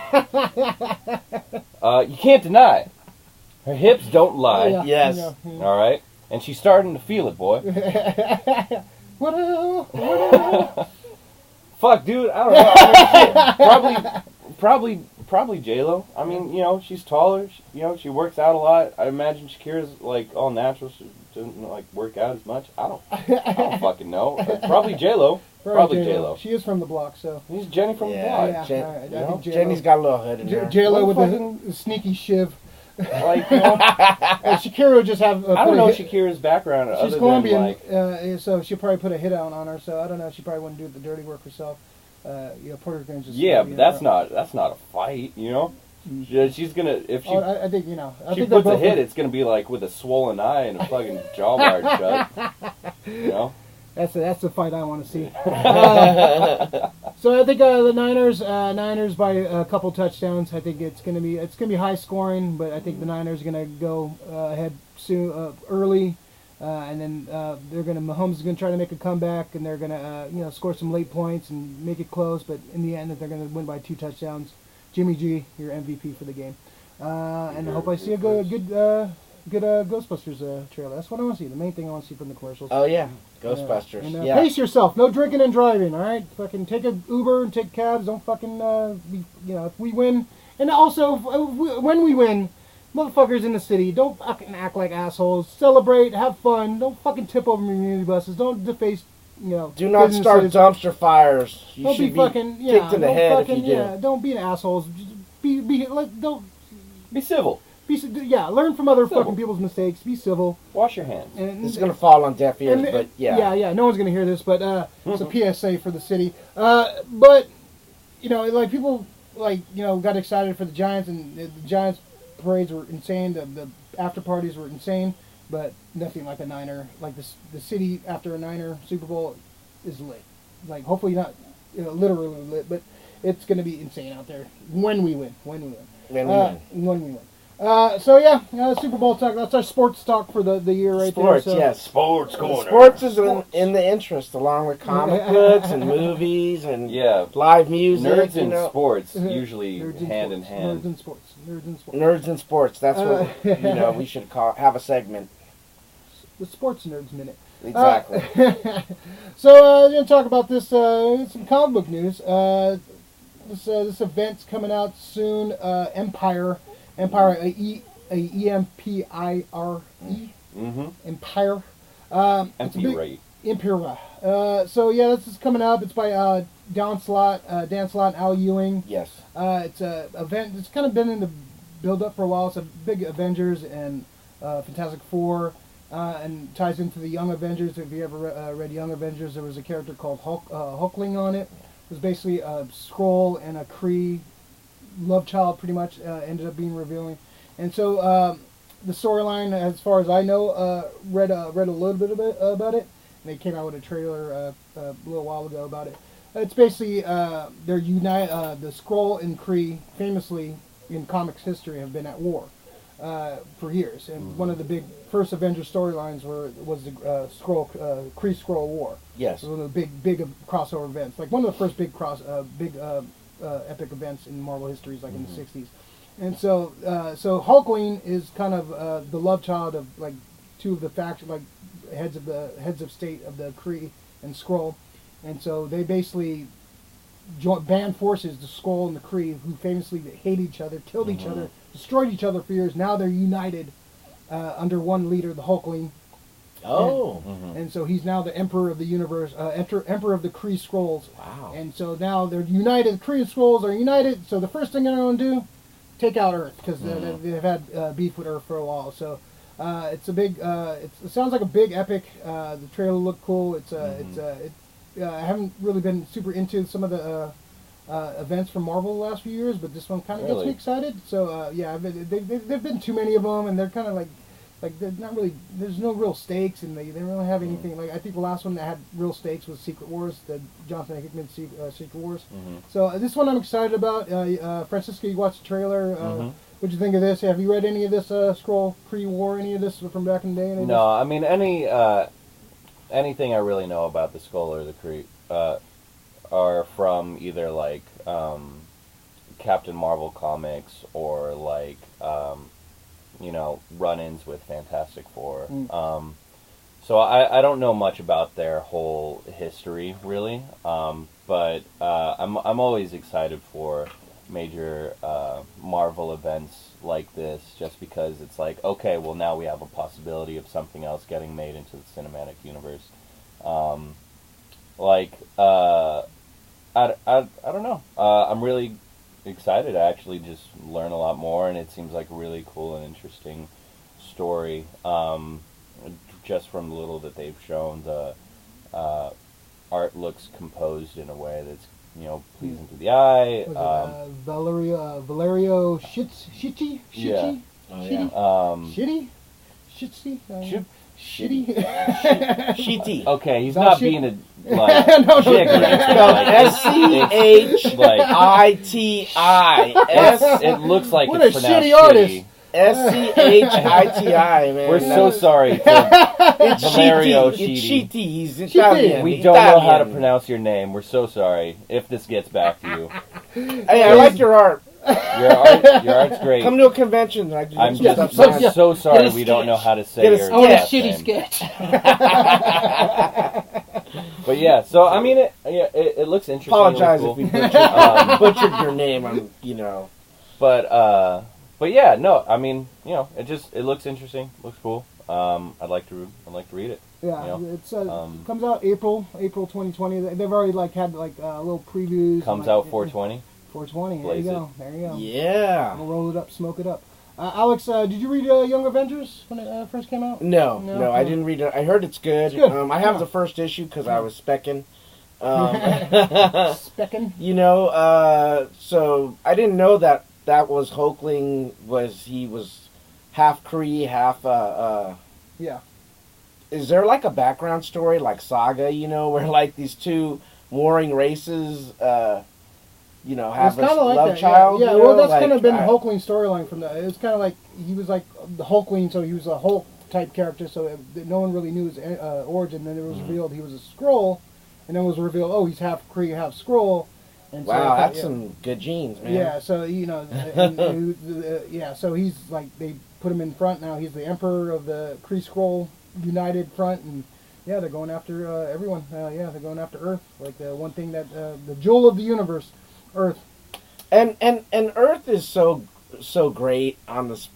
you can't deny her hips don't lie. Yeah, yes. Yeah. All right, and she's starting to feel it, boy. What? Fuck, dude, I don't know. Probably J-Lo. I mean, she's taller. She works out a lot. I imagine Shakira's like all natural. She doesn't like work out as much. I don't fucking know. Probably J-Lo. Probably J-Lo. She is from the block, so. He's Jenny from the block. Yeah, Jenny's got a little hood in her. J-Lo with the sneaky shiv. Like, Shakira would just have. I don't know Shakira's background. She's Colombian, so she'll probably put a hit out on her. So I don't know. She probably wouldn't do the dirty work herself. Puerto Ricans just... but that's not a fight, you know? She's gonna, if she... I think, she puts a hit, it's gonna be like with a swollen eye and a fucking jaw wired shut. You know? That's the fight I want to see. So I think the Niners by a couple touchdowns. I think it's gonna be high scoring, but I think the Niners are gonna go ahead soon, early, and then Mahomes is gonna try to make a comeback, and they're gonna score some late points and make it close. But in the end, they're gonna win by 2 touchdowns. Jimmy G, your MVP for the game, and I hope I see a good Ghostbusters trailer. That's what I want to see. The main thing I want to see from the commercials. Oh yeah, Ghostbusters. And yeah. Pace yourself. No drinking and driving. All right. Fucking take an Uber and take cabs. Don't fucking if we win, and also when we win, motherfuckers in the city, don't fucking act like assholes. Celebrate. Have fun. Don't fucking tip over minibuses. Don't deface. Do not start dumpster fires. You don't should be fucking kicked in the head fucking, if you do. Don't be an asshole. Don't be civil. Learn from other fucking people's mistakes. Be civil. Wash your hands. This is gonna fall on deaf ears, but yeah. Yeah. No one's gonna hear this, but it's a PSA for the city. But people got excited for the Giants, and the Giants parades were insane. The after parties were insane. But nothing like a Niner, like the city after a Niner Super Bowl is lit. Like, hopefully not literally lit, but it's going to be insane out there when we win. When we win. Super Bowl talk. That's our sports talk for the year right there. So. Yes. Sports corner. Sports is in the interest, along with comic books and movies and live music. Nerds and sports usually hand in hand. Nerds and sports. Nerds and sports. That's what we should have a segment. The Sports Nerds Minute. Exactly. So we're going to talk about this some comic book news. This event's coming out soon. Empire, E-M-P-I-R-E. Mm-hmm. Empire. Empire. This is coming up. It's by Dan Slott and Al Ewing. Yes. It's a event. It's kind of been in the build-up for a while. It's a big Avengers and Fantastic Four, and ties into the Young Avengers. If you ever read Young Avengers, there was a character called Hulkling on it. It was basically a Scroll and a Kree love child, pretty much, ended up being revealing. And so the storyline, as far as I know, read a little bit about it. And they came out with a trailer a little while ago about it. It's basically they're the Scroll and Kree, famously in comics history, have been at war for years. And one of the big first Avengers storylines was the Kree Scroll War. Yes. It was one of the big crossover events, like one of the first big epic events in Marvel history, like in the '60s. And so Hulkling is kind of the love child of like two of the faction, like heads of state of the Kree and Scroll. And so they basically band forces, the Skrull and the Kree, who famously hate each other, killed each other, destroyed each other for years. Now they're united under one leader, the Hulkling. Oh. And so he's now the Emperor of the universe, Emperor of the Kree Skrulls. Wow. And so now they're united. The Kree Skrulls are united. So the first thing they're going to do, take out Earth, because they've had beef with Earth for a while. So it's a big. It sounds like a big epic. The trailer looked cool. I haven't really been super into some of the events from Marvel the last few years, but this one kind of gets me excited. So they've been too many of them, and they're kind of like they're not really. There's no real stakes, and they don't really have anything. Like I think the last one that had real stakes was Secret Wars, the Jonathan Hickman Secret Wars. So this one I'm excited about. Francisco, you watched the trailer. What'd you think of this? Have you read any of this Skrull Pre-War? Any of this from back in the day? No, I mean anything I really know about the Skrull or the Kree are from either like Captain Marvel comics or like run-ins with Fantastic Four. So I don't know much about their whole history really, but I'm always excited for major Marvel events like this, just because it's like, okay, well now we have a possibility of something else getting made into the cinematic universe. I don't know. I'm really excited to actually just learn a lot more, and it seems like a really cool and interesting story. Just from the little that they've shown, the art art looks composed in a way that's, pleasing to the eye. Valerio Shitty? Yeah. Shitty? Shitty? Shitty. Okay, he's not being a like no, chick or anything. SCHITI. It looks like what it's a pronounced shitty artist. SCHITI, man. We're so sorry to Valerio It's Shitty. Shitty. He's Italian. We don't know how to pronounce your name. We're so sorry if this gets back to you. Hey, I like your art. Your art's great. Come to a convention. I'm just so sorry we don't know how to say your I want a last shitty name. sketch. But yeah, so I mean, it looks interesting. Apologize cool. if we butchered your name. But yeah, no, I mean, it looks interesting, looks cool. I'd like to read it. Yeah, it's comes out April 2020. They've already had little previews. Comes out 4/20. 4/20. There you go. There you go. Yeah. We'll roll it up, smoke it up. Alex, did you read Young Avengers when it first came out? No, I didn't read it. I heard it's good. It's good. I have the first issue because I was specking. Specking? So I didn't know that was Hulkling. He was half Kree, half yeah. Is there a background story like Saga, where these two warring races have a love child? Yeah, well, that's kind of been the Hulkling storyline from that. It was kind of he was the Hulkling, so he was a Hulk type character, so no one really knew his origin. Then it was revealed he was a Scroll, and then it was revealed, he's half Kree, half Scroll. And wow, that's some good genes, man. Yeah, so so he's they put him in front now. He's the Emperor of the Kree Scroll United Front, and they're going after everyone. They're going after Earth, the one thing that the jewel of the universe, Earth. And Earth is so great on this,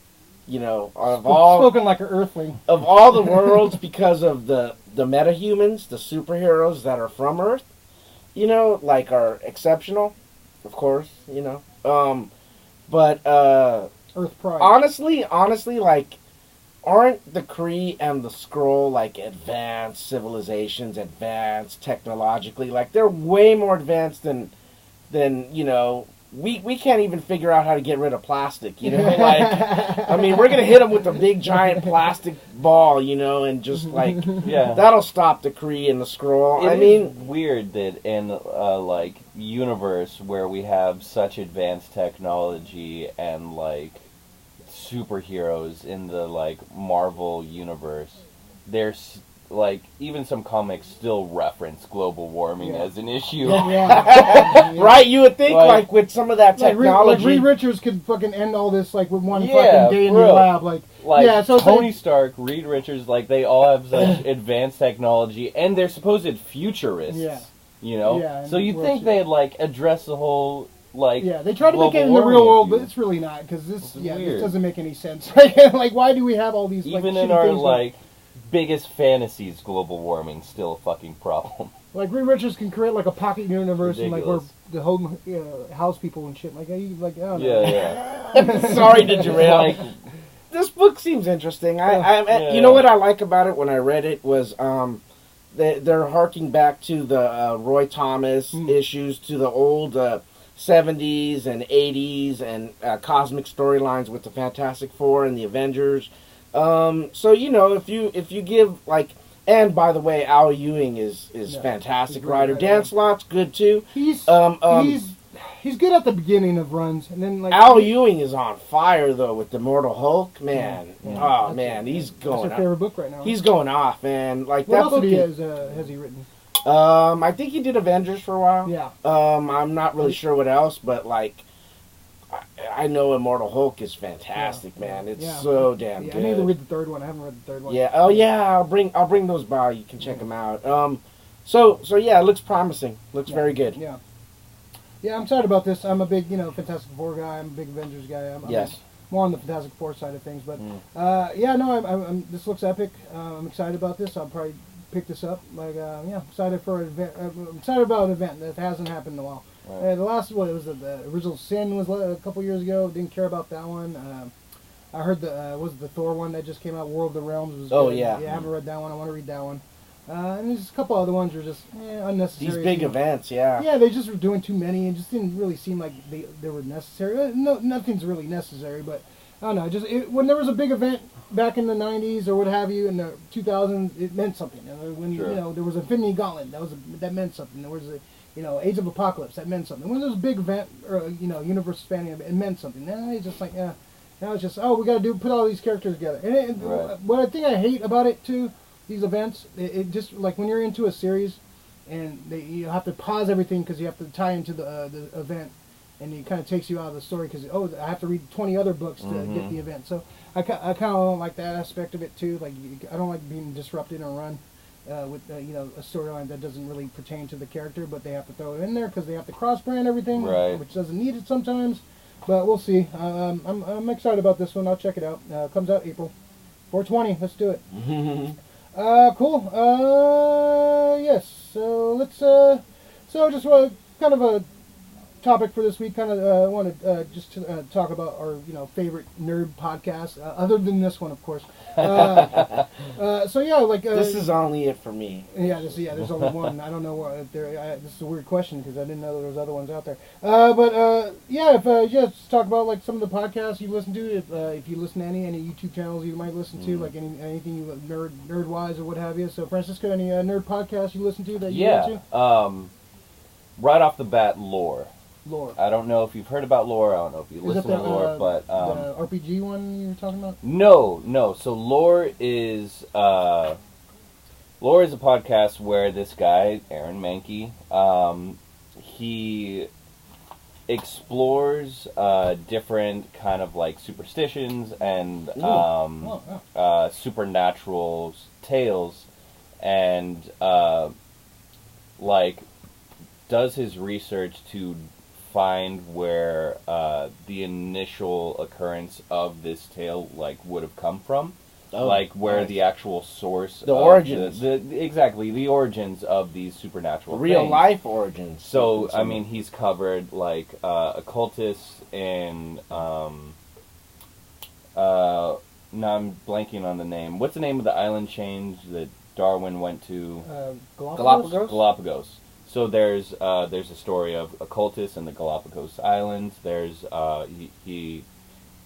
spoken like an Earthling of all the worlds because of the metahumans, the superheroes that are from Earth. Are exceptional, of course, but Earth Pride. Honestly, aren't the Kree and the Scroll advanced civilizations, advanced technologically? They're way more advanced than we can't even figure out how to get rid of plastic, I mean, we're going to hit them with a big giant plastic ball, and just that'll stop the Kree and the Scroll. It's weird that in universe where we have such advanced technology and superheroes in the Marvel universe, there's even some comics still reference global warming as an issue. Right? You would think with some of that technology, Reed Richards could fucking end all this with one fucking day in the lab. So Tony Stark, Reed Richards, they all have such advanced technology, and they're supposed futurists. So you'd think they'd address the whole they try to make it in the real world, but it's really not because this doesn't make any sense. Why do we have all these even in our biggest fantasies, global warming still a fucking problem. Reed Richards can create a pocket universe ridiculous. and where the whole house people and shit. I don't know. Yeah. Sorry to derail. This book seems interesting. You know what I like about it when I read it was they're harking back to the Roy Thomas issues, to the old 70s and 80s and cosmic storylines with the Fantastic Four and the Avengers. So if you give and by the way, Al Ewing is fantastic writer. Dan Slott's good too. He's good at the beginning of runs, and then Al Ewing is on fire though with the Immortal Hulk, man. Oh man, he's going. That's our favorite book right now. He's going off, man. What that else book has he written? I think he did Avengers for a while. Yeah. I'm not really sure what else, but I know Immortal Hulk is fantastic, man. It's so damn good. I need to read the third one. I haven't read the third one. Yeah. Oh yeah. I'll bring those by. You can check them out. So yeah, it looks promising. Looks very good. Yeah. Yeah, I'm excited about this. I'm a big Fantastic Four guy. I'm a big Avengers guy. I'm more on the Fantastic Four side of things, but I'm this looks epic. I'm excited about this. I'll probably pick this up. Excited for an event. I'm excited about an event that hasn't happened in a while. Right. The last one was the Original Sin was a couple years ago. Didn't care about that one. I heard the Thor one that just came out, War of the Realms. Was good. Yeah. I haven't read that one. I want to read that one. And there's a couple other ones that are just unnecessary. These big events, yeah. Yeah, they just were doing too many and just didn't really seem like they were necessary. No, nothing's really necessary, but I don't know. When there was a big event back in the 90s or what have you, in the 2000s, it meant something. When there was Infinity Gauntlet, that meant something. There was Age of Apocalypse, that meant something. When there was a big event, or universe spanning, it meant something. Now it's just like, now it's just, we got to put all these characters together. And what I think I hate about it too, these events, it just like when you're into a series, and you have to pause everything because you have to tie into the event, and it kind of takes you out of the story because I have to read 20 other books to get the event. So I kind of don't like that aspect of it too. Like I don't like being disrupted or run with a storyline that doesn't really pertain to the character, but they have to throw it in there because they have to cross brand everything, which doesn't need it sometimes. But we'll see. I'm excited about this one. I'll check it out. Comes out April 4/20. Let's do it. Cool. Yes. So let's. So just kind of a topic for this week. Kind of wanted just to talk about our favorite nerd podcast, other than this one, of course. So yeah, like this is only it for me. Yeah, there's only one. I don't know what this is a weird question because I didn't know there was other ones out there. But yeah, if just talk about like some of the podcasts you listen to. If you listen to any YouTube channels you might listen to, like anything you nerd wise or what have you. So Francisco, any nerd podcasts you listen to that you listen to? Right off the bat, Lore. Lore. I don't know if you've heard about Lore. I don't know if you listen to Lore, but the RPG one you were talking about? No. So Lore is a podcast where this guy Aaron Mahnke, he explores different kind of like superstitions and supernatural tales, and like does his research to find where the initial occurrence of this tale like would have come from, like where the actual source, the origins, the origins of these supernatural real things. Life origins. So I mean, he's covered like occultists and now I'm blanking on the name. What's the name of the island chain that Darwin went to? Galapagos. So there's a story of occultists in the Galapagos Islands. There's he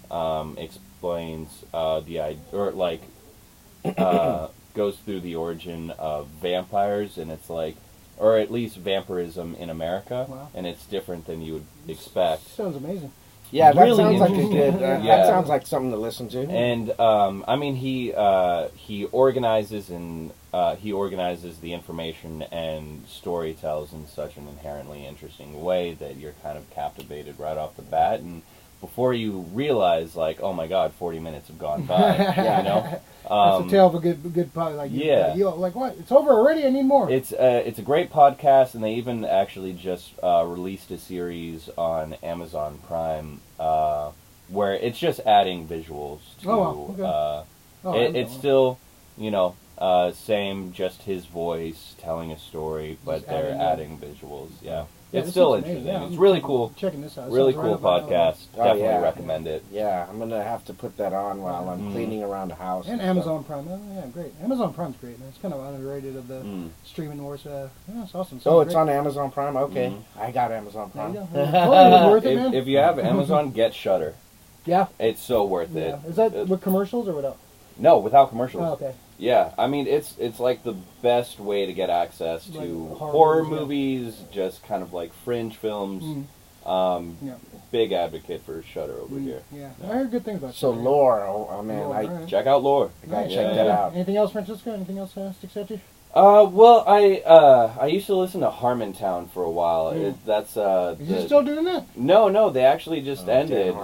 explains goes through the origin of vampires, and it's like, or at least vampirism in America, and it's different than you would expect. Sounds amazing. Yeah, that really sounds like a good. That sounds like something to listen to. And I mean, he organizes the information and story tells in such an inherently interesting way that you're kind of captivated right off the bat, and before you realize, like, oh my God, 40 minutes have gone by. That's a tale of a good pod. Like, like what? It's over already. I need more. It's a great podcast, and they even actually just released a series on Amazon Prime where it's just adding visuals to. It's still, same, just his voice telling a story, but they're adding visuals. Yeah. It's still interesting. Yeah, it's really cool. Checking this out. Really cool podcast. Definitely recommend it. Yeah, I'm gonna have to put that on while I'm cleaning around the house. And Amazon Prime. Oh, yeah, great. Amazon Prime's great. Man. It's kind of underrated of the streaming wars. It's awesome. It's on Amazon Prime. Okay, I got Amazon Prime. Worth it, man. If you have Amazon, get Shudder. Yeah, it's so worth it. Is that with commercials or without? No, without commercials. Oh, okay. Yeah, I mean, it's like the best way to get access to horror movies, just kind of like fringe films. Big advocate for Shudder over here. Yeah, I heard good things about. So Lore, check out Lore. I gotta check that out. Anything else, Francisco? Anything else sticks out to you? Well, I used to listen to Harmontown for a while. Is you still doing that? No, they actually just ended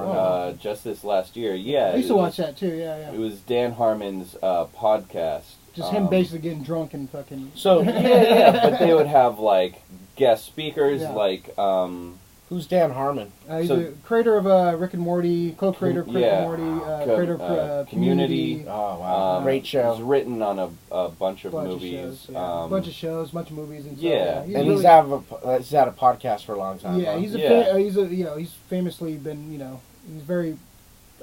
just this last year. Yeah, I used to watch that too. Yeah. It was Dan Harmon's podcast. Just him basically getting drunk and fucking. So but they would have like guest speakers like. Who's Dan Harmon? He's the creator of Rick and Morty, co-creator of Rick and Morty, creator of Community. Oh, wow. Great show. He's written on a bunch of movies. A bunch of shows, bunch of movies. And he's had a podcast for a long time. Yeah, he's famously been, he's very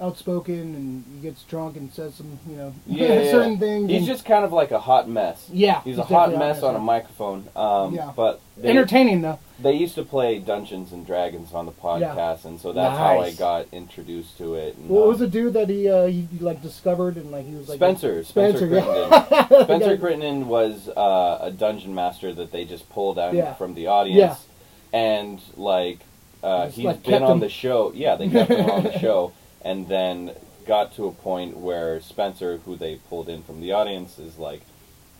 outspoken and he gets drunk and says some, yeah, certain things. He's just kind of like a hot mess. Yeah. He's a hot mess on a microphone. But entertaining, though. They used to play Dungeons and Dragons on the podcast, and so that's how I got introduced to it. And, what was the dude that he like discovered and like he was like Spencer Crittenden. Yeah. Spencer Crittenden was a dungeon master that they just pulled out from the audience, and like he's been on the show. Yeah, they kept him on the show, and then got to a point where Spencer, who they pulled in from the audience, is like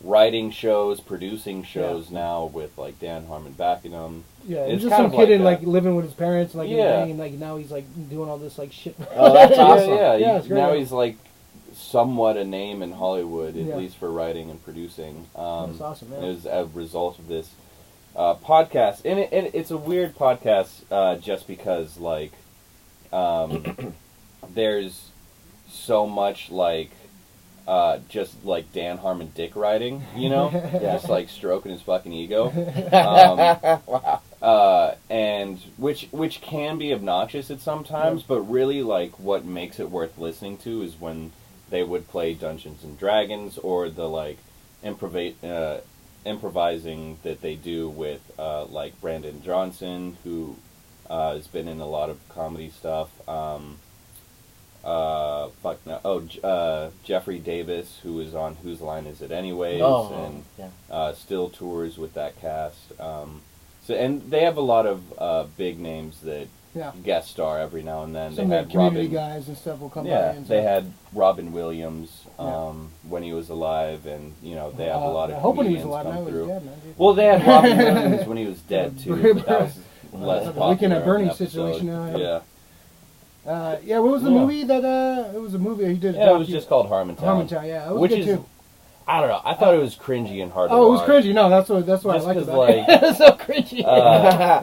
writing shows, producing shows now with like Dan Harmon backing him. Yeah, it's just some kid like living with his parents, like and like now he's like doing all this like shit. Oh, that's awesome. Yeah, it's great. Now he's like somewhat a name in Hollywood, at least for writing and producing. That's awesome, man. It was a result of this podcast, and it's a weird podcast just because like there's so much like. Just like Dan Harmon dick riding, just like stroking his fucking ego, and which can be obnoxious at sometimes, but really like what makes it worth listening to is when they would play Dungeons and Dragons or the like improvising that they do with like Brandon Johnson, who has been in a lot of comedy stuff. Jeffrey Davis, who is on Whose Line Is It Anyways, still tours with that cast. And they have a lot of big names that guest star every now and then. Some they had community guys and stuff will come by. And they had Robin Williams when he was alive, and they have a lot of comedians come through. Dead, man. Well, they had Robin Williams when he was dead too. But that was less popular. Weekend at Bernie situation now. Yeah. What was the movie that, it was a movie he did. Yeah, it was just called Harmontown. Harmontown, yeah. It was good too. I don't know, I thought it was cringy and hard to watch. Oh, it was cringy, no, that's what I liked about it. It was so cringy.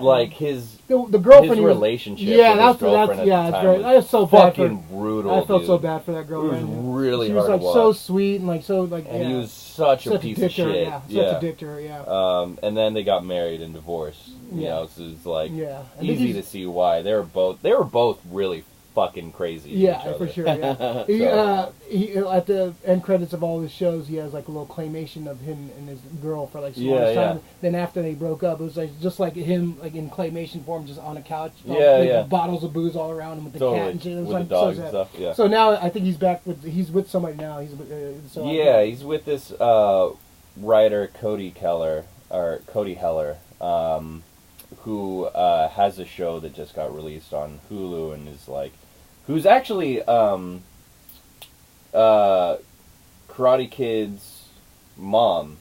Like his the girlfriend, his relationship with that's his girlfriend at the time great. I was so bad fucking brutal, I felt so bad for that girl, man. It was really hard to watch. She was like so sweet and like so like, and he was such a piece of shit. Such a dick to her, and then they got married and divorced, so it's like easy to see why. They were both really fucking crazy. Yeah, for sure. Yeah. He at the end credits of all his shows, he has like a little claymation of him and his girl for like time. Then after they broke up, it was like just like him like in claymation form, just on a couch. Bottles of booze all around him with the cat and shit. It was with like the dog so and stuff. Yeah. So now I think he's back with somebody now. He's with this writer Cody Heller, who has a show that just got released on Hulu and is like. Who's actually Karate Kid's mom.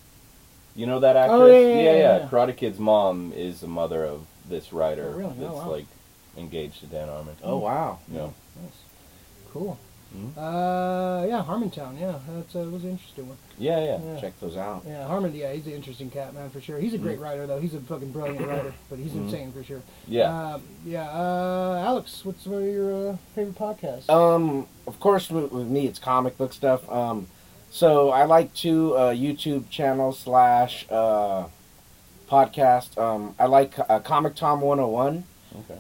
You know that actress? Oh, yeah. Karate Kid's mom is the mother of this writer that's wow. engaged to Dan Harmon. Oh, wow. Yeah. Nice. Cool. Mm-hmm. Harmontown, that was an interesting one. Yeah. Check those out. Yeah, Harmon, he's an interesting cat, man, for sure. He's a great writer, though. He's a fucking brilliant writer, but he's insane, for sure. Yeah. Alex, what's one of your favorite podcasts? Of course, with me, it's comic book stuff. So I like two YouTube channels / podcast. I like Comic Tom 101. Okay.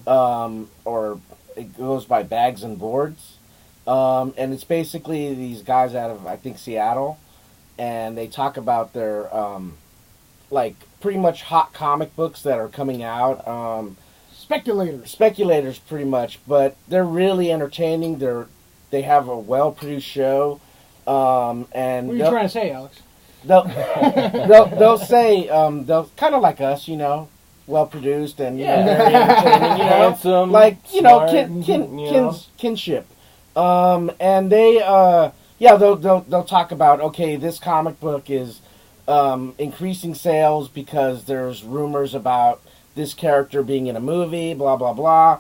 Or it goes by Bags and Boards. And it's basically these guys out of, I think, Seattle, and they talk about their, like, pretty much hot comic books that are coming out. Speculators, pretty much, but they're really entertaining. They have a well-produced show. And what are you trying to say, Alex? They'll say, they'll kind of like us, well-produced and very entertaining, handsome, like, smart, kinship. And they, they'll talk about, okay, this comic book is increasing sales because there's rumors about this character being in a movie, blah, blah, blah.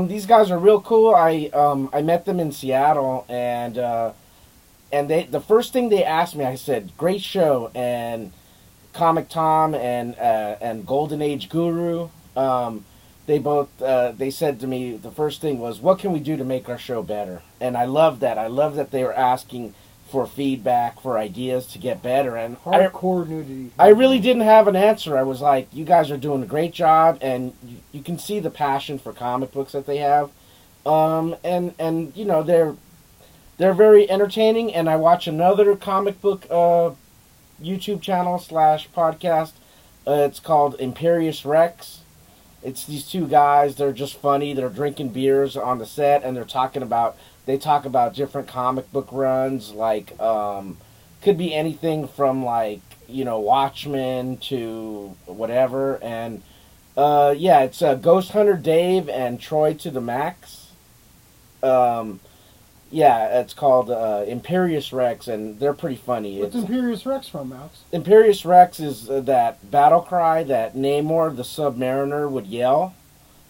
These guys are real cool. I met them in Seattle, and the first thing they asked me, I said, great show, and Comic Tom and Golden Age Guru, they said to me, the first thing was, what can we do to make our show better? And I love that. I love that they were asking for feedback, for ideas to get better. And hardcore nudity. I really didn't have an answer. I was like, you guys are doing a great job, and you can see the passion for comic books that they have. And you know, they're very entertaining. And I watch another comic book YouTube channel / podcast. It's called Imperious Rex. It's these two guys. They're just funny. They're drinking beers on the set, and they talk about different comic book runs. Like, could be anything from, like, you know, Watchmen to whatever. And yeah, it's Ghost Hunter Dave and Troy to the Max. Yeah, it's called Imperious Rex, and they're pretty funny. What's Imperious Rex from, Max? Imperious Rex is that battle cry that Namor, the Submariner, would yell.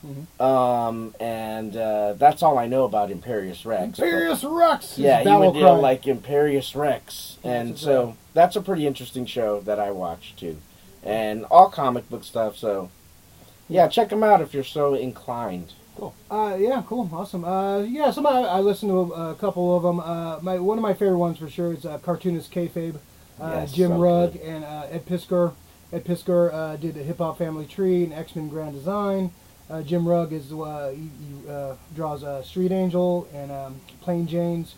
Mm-hmm. And that's all I know about Imperious Rex. Imperious Rex! Yeah, he would yell like Imperious Rex. And so that's a pretty interesting show that I watch, too. And all comic book stuff, so yeah, check them out if you're so inclined. Cool. Yeah, cool, awesome. Yeah, I listened to a couple of them. One of my favorite ones for sure is Cartoonist Kayfabe. Yes, Jim so Rugg good. and Ed Piskor. Ed Piskor did the Hip Hop Family Tree and X-Men Grand Design. Jim Rugg is he draws Street Angel and Plain Janes.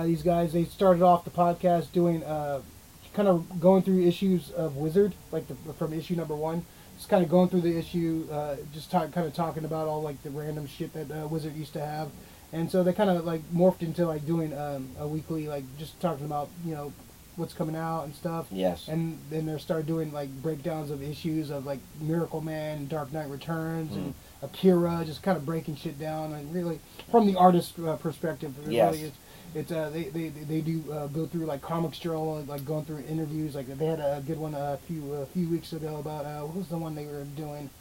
These guys, they started off the podcast doing kind of going through issues of Wizard, like from issue number 1. Just kind of going through the issue, kind of talking about all like the random shit that Wizard used to have, and so they kind of like morphed into like doing a weekly, like just talking about, you know, what's coming out and stuff. Yes. And then they started doing like breakdowns of issues of like Miracle Man, Dark Knight Returns, and Akira, just kind of breaking shit down, and really from the artist perspective. Yes. Really it's they do go through like Comics Journal, like going through interviews. Like they had a good one a few weeks ago about what was the one they were doing.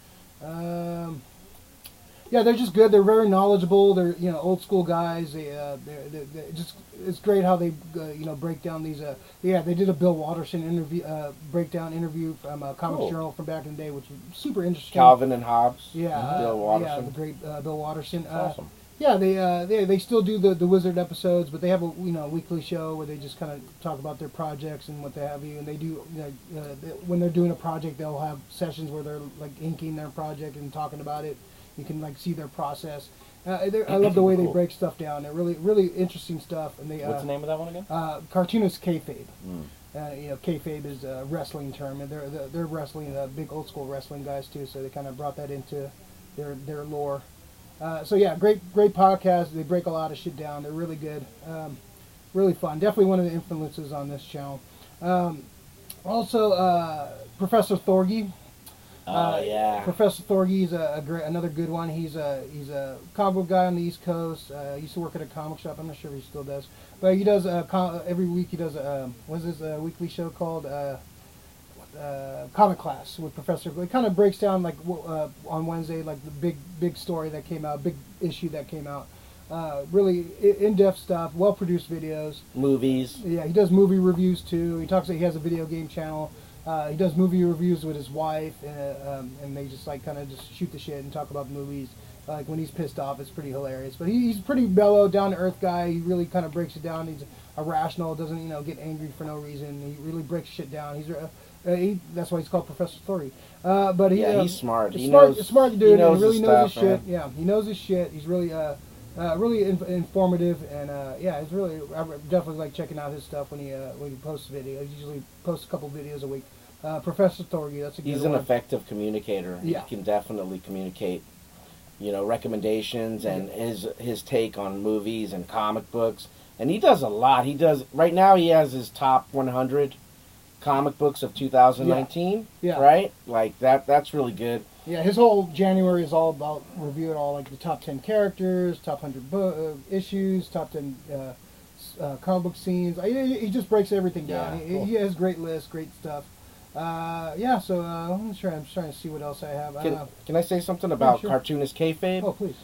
Yeah, they're just good. They're very knowledgeable. They're, you know, old school guys. They're just, it's great how they you know, break down these. Yeah, they did a Bill Watterson interview, breakdown interview from Comics Journal from back in the day, which was super interesting. Calvin and Hobbes. Yeah, Bill Watterson. Yeah, the great Bill Watterson. Awesome. Yeah, they still do the Wizard episodes, but they have a, you know, weekly show where they just kind of talk about their projects and what they have you. And they do, you know, when they're doing a project, they'll have sessions where they're like inking their project and talking about it. You can like see their process. I love the way they break stuff down. They're really interesting stuff. And they what's the name of that one again? Cartoonist Kayfabe. You know, kayfabe is a wrestling term, and they're wrestling, big old school wrestling guys too. So they kind of brought that into their lore. So yeah, great podcast. They break a lot of shit down. They're really good, really fun. Definitely one of the influences on this channel. Also, Professor Thorgy. Oh yeah, Professor Thorgy is another good one. He's a comic book guy on the East Coast. Used to work at a comic shop. I'm not sure if he still does, but he does every week. He does what's his weekly show called? Comic Class with Professor. It kind of breaks down like on Wednesday, like the big story that came out, big issue that came out. Really in-depth stuff, well-produced videos. Movies. Yeah, he does movie reviews too. He has a video game channel. He does movie reviews with his wife, and they just like kind of just shoot the shit and talk about movies. Like when he's pissed off, it's pretty hilarious. But he's a pretty mellow, down-to-earth guy. He really kind of breaks it down. He's irrational, doesn't, you know, get angry for no reason. He really breaks shit down. That's why he's called Professor Thorgy. But he's smart. Smart dude. He really knows his shit. Man. Yeah, he knows his shit. He's really informative, and yeah, it's really, I definitely like checking out his stuff when he posts videos. He usually posts a couple videos a week. Professor Thorgy, that's a good one. He's an effective communicator. Yeah. He can definitely communicate, you know, recommendations and his take on movies and comic books. And he does a lot. Right now he has his top 100 comic books of 2019. Yeah. Right? Like that's really good. Yeah, his whole January is all about reviewing all like the top 10 characters, top 100 issues, top 10 comic book scenes. He just breaks everything down. Cool. He has great lists, great stuff. Yeah, so I'm trying to see what else I have. Can I say something about sure. Cartoonist Kayfabe? Oh, please.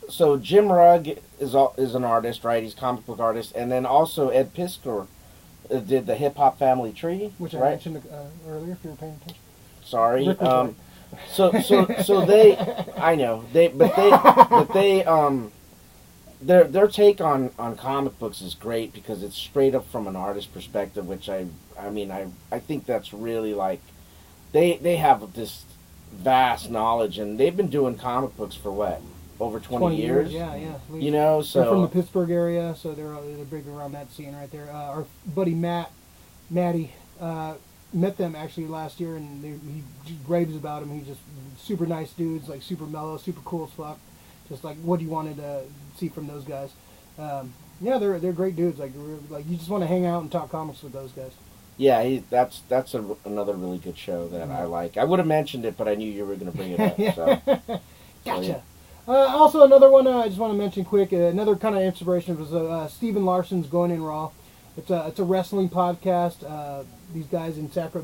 So Jim Rugg is an artist, right? He's a comic book artist, and then also Ed Piskor did the Hip Hop Family Tree, which I right? mentioned earlier. If you were paying attention. Sorry. So they, I know their take on comic books is great because it's straight up from an artist perspective, which I think that's really like they have this vast knowledge, and they've been doing comic books for what, over 20 years. Yeah, yeah. You know, so they're from the Pittsburgh area, so they're big around that scene right there. Our buddy Matty, met them actually last year, and he raves about them. He's just super nice dudes, like super mellow, super cool as fuck. Just like what you wanted to see from those guys. Yeah, they're great dudes. Like you just want to hang out and talk comics with those guys. Yeah, that's another really good show that I like. I would have mentioned it, but I knew you were going to bring it up. So. Gotcha. So, yeah. Also, another one I just want to mention quick. Another kind of inspiration was Stephen Larson's Going In Raw. It's a wrestling podcast. These guys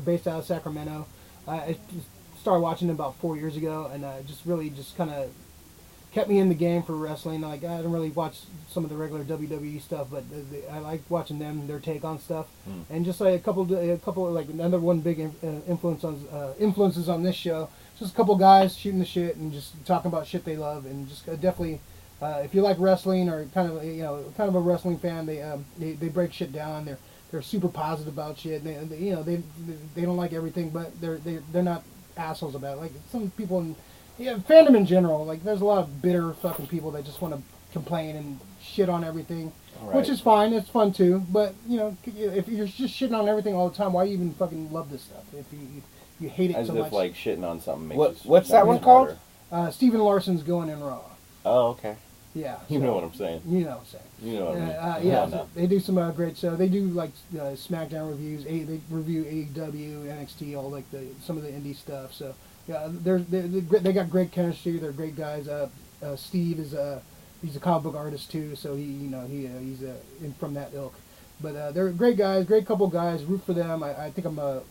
based out of Sacramento. I started watching them about 4 years ago, and just kind of kept me in the game for wrestling. Like I don't really watch some of the regular WWE stuff, but I like watching them, their take on stuff, and just like a couple like another one big influences on this show. Just a couple guys shooting the shit and just talking about shit they love, and just definitely. If you like wrestling or kind of a wrestling fan, they break shit down. They're super positive about shit. They don't like everything, but they're not assholes about it. Like some people fandom in general. Like there's a lot of bitter fucking people that just want to complain and shit on everything, right. Which is fine. It's fun too. But if you're just shitting on everything all the time, why you even fucking love this stuff? If you hate it as so if much. Like shitting on something makes what's that one called? Stephen Larson's Going In Raw. Oh, okay. Yeah, you know what I'm saying. You know what I'm saying. You know what I mean. Yeah, so they do some great show. They do like SmackDown reviews. They review AEW, NXT, all like some of the indie stuff. So yeah, they got great chemistry. They're great guys. Steve is he's a comic book artist too, so he's from that ilk. But they're great guys, great couple guys. Root for them. I think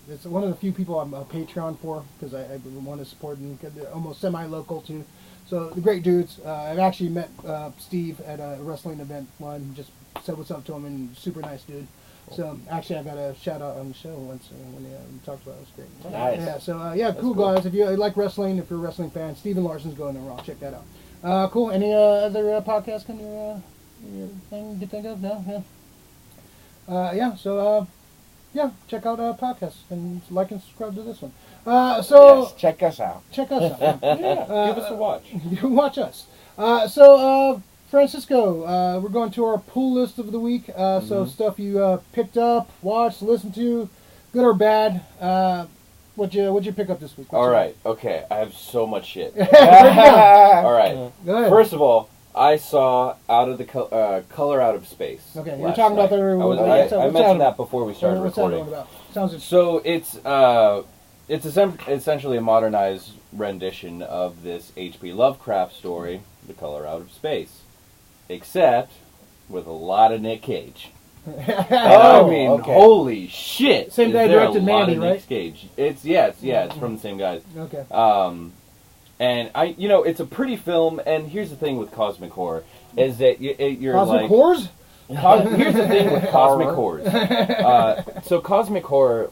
it's one of the few people I'm a Patreon for because I want to support them. They're almost semi-local too. So the great dudes. I've actually met Steve at a wrestling event. Just said what's up to him, and super nice dude. So actually, I got a shout out on the show once when we talked about it. It was great. Nice. Yeah. So cool guys. If you like wrestling, if you're a wrestling fan, Stephen Larson's Going In Raw. Check that out. Cool. Any other podcasts on your thing you think of? No. Yeah. So check out podcasts and like and subscribe to this one. Yes, check us out. Check us out. Yeah, give us a watch. Watch us. Francisco, we're going to our pool list of the week. So stuff you picked up, watched, listened to, good or bad. What'd you pick up this week? All right. Okay. I have so much shit. All right. Go ahead. First of all, I saw Out of the Color Out of Space. Okay, you're talking about the. I mentioned that before we started recording. What's that about? Sounds interesting. So it's essentially a modernized rendition of this H.P. Lovecraft story, The Color Out of Space, except with a lot of Nick Cage. Holy shit! Same guy directed Mandy, right? Nick Cage. It's from the same guys. Okay. And it's a pretty film. And here's the thing with cosmic horror is that you're cosmic like horrors. Here's the thing with cosmic horrors. So cosmic horror,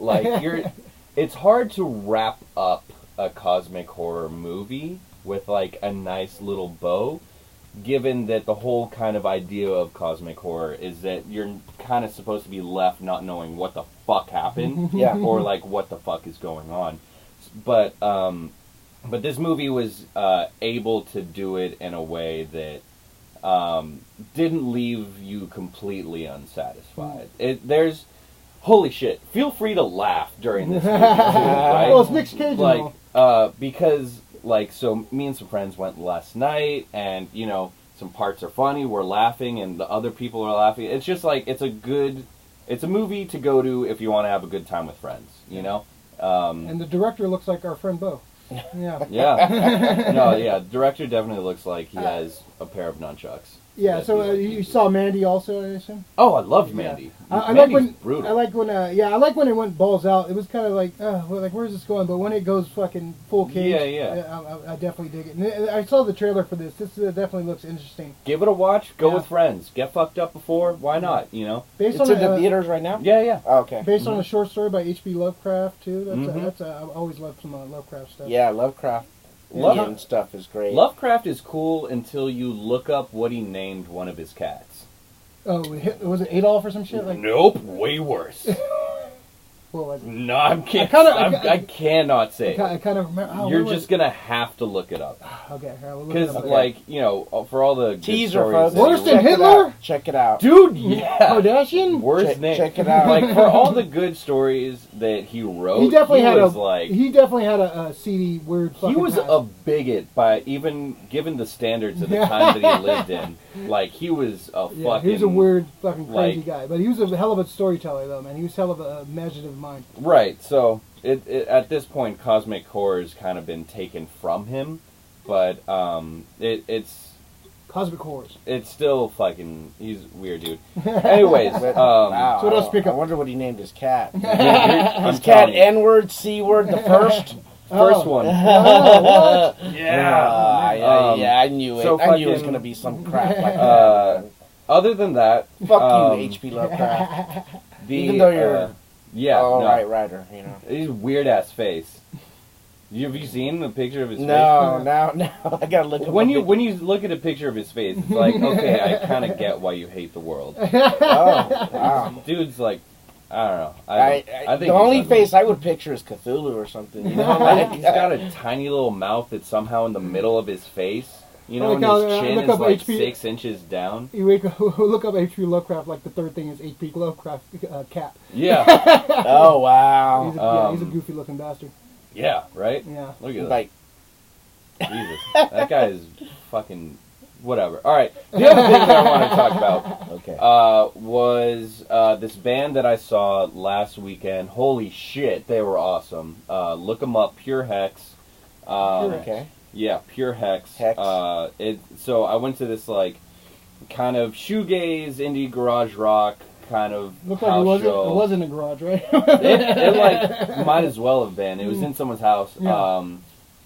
it's hard to wrap up a cosmic horror movie with like a nice little bow, given that the whole kind of idea of cosmic horror is that you're kind of supposed to be left not knowing what the fuck happened, or like what the fuck is going on. But this movie was able to do it in a way that didn't leave you completely unsatisfied. There's holy shit. Feel free to laugh during this movie too, right? Well, it's Nick Cage, because so me and some friends went last night, and some parts are funny. We're laughing, and the other people are laughing. It's just it's a movie to go to if you want to have a good time with friends. And the director looks like our friend Bo. Yeah. Yeah. No, yeah. The director definitely looks like he has a pair of nunchucks. Yeah, so you saw Mandy also, I assume? Oh, I loved Mandy. I Mandy's brutal. I like when it went balls out. It was kind of like, where's this going? But when it goes fucking full cage, I definitely dig it. And I saw the trailer for this. This definitely looks interesting. Give it a watch. Go with friends. Get fucked up before. Why not? It's in the theaters right now? Yeah. Oh, okay. Based on a short story by H.P. Lovecraft, too. That's I always loved some Lovecraft stuff. Yeah, Lovecraft. Indian stuff is great. Lovecraft is cool until you look up what he named one of his cats. Oh, was it Adolf or some shit? Nope, way worse. What was it? No, I cannot say. I kind of remember. You're just gonna have to look it up. Okay, because for all the teaser, folks. Worse than Hitler. Check it out, dude. Yeah, Kardashian. Worst name. Check it out. Like for all the good stories that he wrote, he definitely had a seedy weird. He was past. a bigot by even given the standards of the time that he lived in. Like he was a fucking. He was a weird fucking crazy guy, but he was a hell of a storyteller though, man. He was hell of a imaginative mind. Right. So at this point, cosmic horror's kind of been taken from him, but it's cosmic horrors. It's still fucking. He's weird, dude. Anyways, wow. So what else pick up? I wonder what he named his cat. His cat N-word, C-word, the first. First one. What? Yeah, I knew it. So I knew it was going to be some crap like that. Other than that... Fuck you, H.P. Lovecraft. Even though you're... writer, you know. His weird-ass face. Have you seen the picture of his face? No. I gotta look at when you look at a picture of his face, it's like, okay, I kind of get why you hate the world. Oh, wow. Dude's like... I don't know. I think the only face I would picture is Cthulhu or something. You know, like he's got a tiny little mouth that's somehow in the middle of his face. You know, and his chin is like 6 inches down. You look up H.P. Lovecraft, like the third thing is H.P. Lovecraft cat. Yeah. Oh wow. He's a goofy looking bastard. Yeah. Right. Yeah. Look at that. Like, Jesus, that guy is fucking. Whatever. All right. The other thing that I want to talk about was this band that I saw last weekend. Holy shit, they were awesome. Look them up, Pure Hex. okay. Yeah, Pure Hex. Hex. So I went to this like kind of shoegaze, indie garage rock kind of Looked house like show. it was in a garage, right? it like might as well have been. It was in someone's house. Yeah.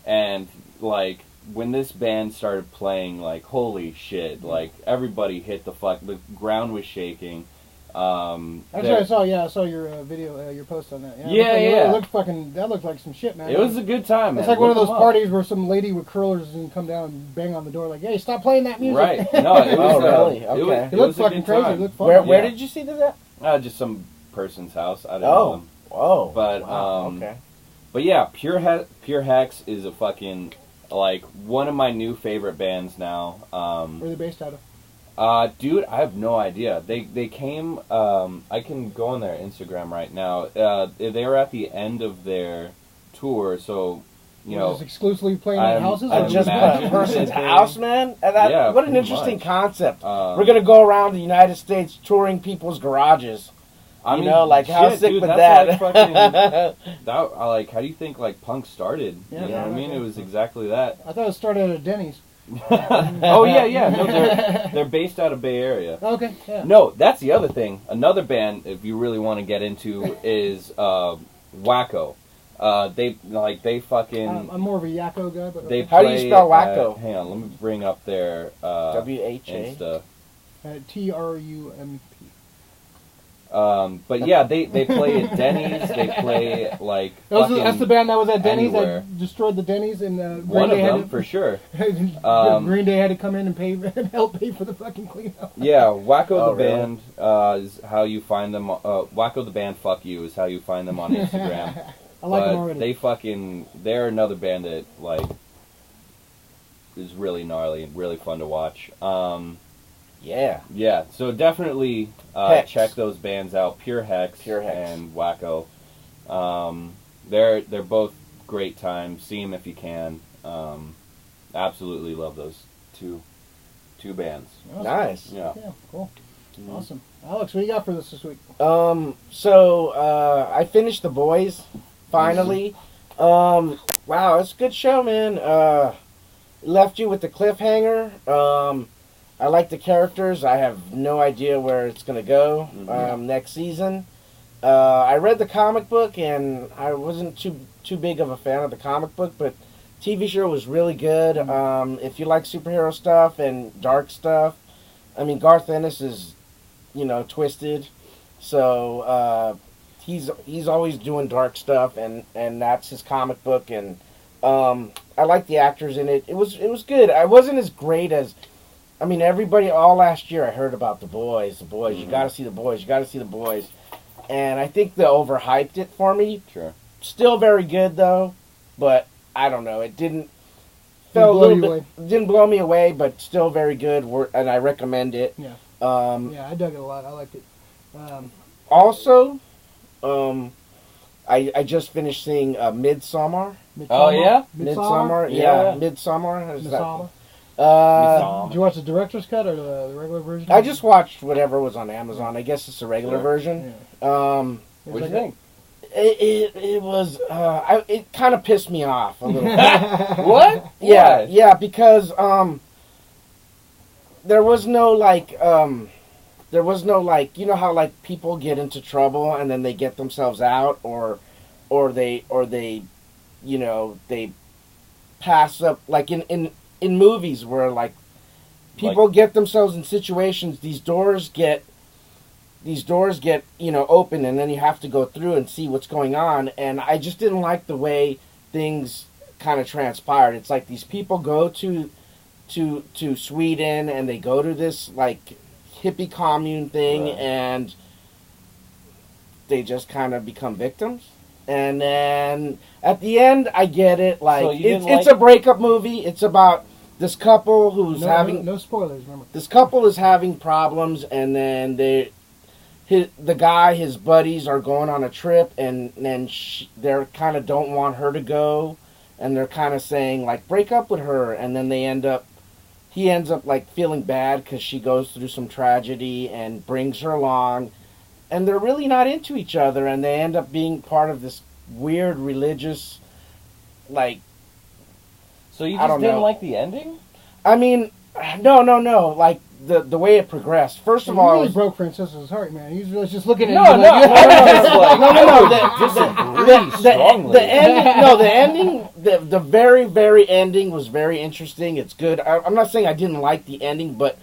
And like when this band started playing, like holy shit, like everybody hit the ground was shaking. Actually, I saw your video, your post on that. That looked like some shit, man. It was a good time, man. It's like one of those parties where some lady with curlers and come down and bang on the door like, hey, stop playing that music. Right. No, it was really? Okay. It looked fucking crazy. It looked fun. Where did you see this at? Just some person's house. I don't know them. Oh. But, okay. But yeah, Pure Hex is a fucking, like, one of my new favorite bands now. Where are they based out of? Dude, I have no idea. They came, I can go on their Instagram right now. They were at the end of their tour, so, you know. Just exclusively playing in houses? Just a person's house, man? What an interesting concept. We're going to go around the United States touring people's garages. I mean, how sick would that? Like fucking, how do you think, like, punk started? Yeah, you know what I mean? It was exactly that. I thought it started at Denny's. Oh yeah. No, they're based out of Bay Area. Okay. Yeah. No, that's the other thing. Another band, if you really want to get into, is Wacko. They fucking. I'm more of a Yakko guy, but they how do you spell Wacko? Hang on, let me bring up their WHA Insta. TRUMP. But yeah, they play at Denny's. They play like that's the band that was at Denny's anywhere. that destroyed the Denny's and one of them for sure. Green Day had to come in and help pay for the fucking cleanup. Yeah, Wacko the band is how you find them. Wacko the band, fuck you, is how you find them on Instagram. I like them already. They're another band that like is really gnarly and really fun to watch. Yeah. So definitely check those bands out. Pure Hex and Wacko. They're both great times. See them if you can. Absolutely love those two bands. Awesome. Nice. Yeah. Cool. Awesome. Alex, what do you got for this week? So I finished The Boys finally. Wow, it's a good show, man. Left you with the cliffhanger. I like the characters. I have no idea where it's going to go next season. I read the comic book, and I wasn't too big of a fan of the comic book, but TV show was really good. If you like superhero stuff and dark stuff, I mean, Garth Ennis is, twisted, so he's always doing dark stuff, and that's his comic book, and I like the actors in it. It was good. I wasn't as great as. I mean, everybody, all last year I heard about The Boys. You gotta see The Boys. and I think they overhyped it for me. Sure. Still very good though, but I don't know. It didn't didn't blow me away, but still very good. And I recommend it. Yeah. I dug it a lot. I liked it. Also, I just finished seeing Midsommar. Oh yeah, Midsommar. Yeah, Midsommar. Did you watch the director's cut or the regular version? I just watched whatever was on Amazon. I guess it's the regular version. Yeah. What do you think? It was. It kind of pissed me off a little bit. What? Yeah, yeah, because there was no like you know how like people get into trouble and then they get themselves out or they you know they pass up like in movies where like people get themselves in situations, these doors get you know open and then you have to go through and see what's going on, and I just didn't like the way things kind of transpired. It's like these people go to Sweden and they go to this like hippie commune thing, right, and they just kind of become victims. And then at the end, I get it. Like so it's a breakup movie. It's about this couple who's having no spoilers. Remember, this couple is having problems, and then his buddies are going on a trip, and then they're kind of don't want her to go, and they're kind of saying like break up with her, and then he ends up like feeling bad because she goes through some tragedy and brings her along, and they're really not into each other, and they end up being part of this weird religious, like. So you just didn't like the ending? I mean, no. Like the way it progressed. First of all, really broke Francisco's heart, man. He was just looking at no. The ending, the very, very ending was very interesting. It's good. I'm not saying I didn't like the ending, but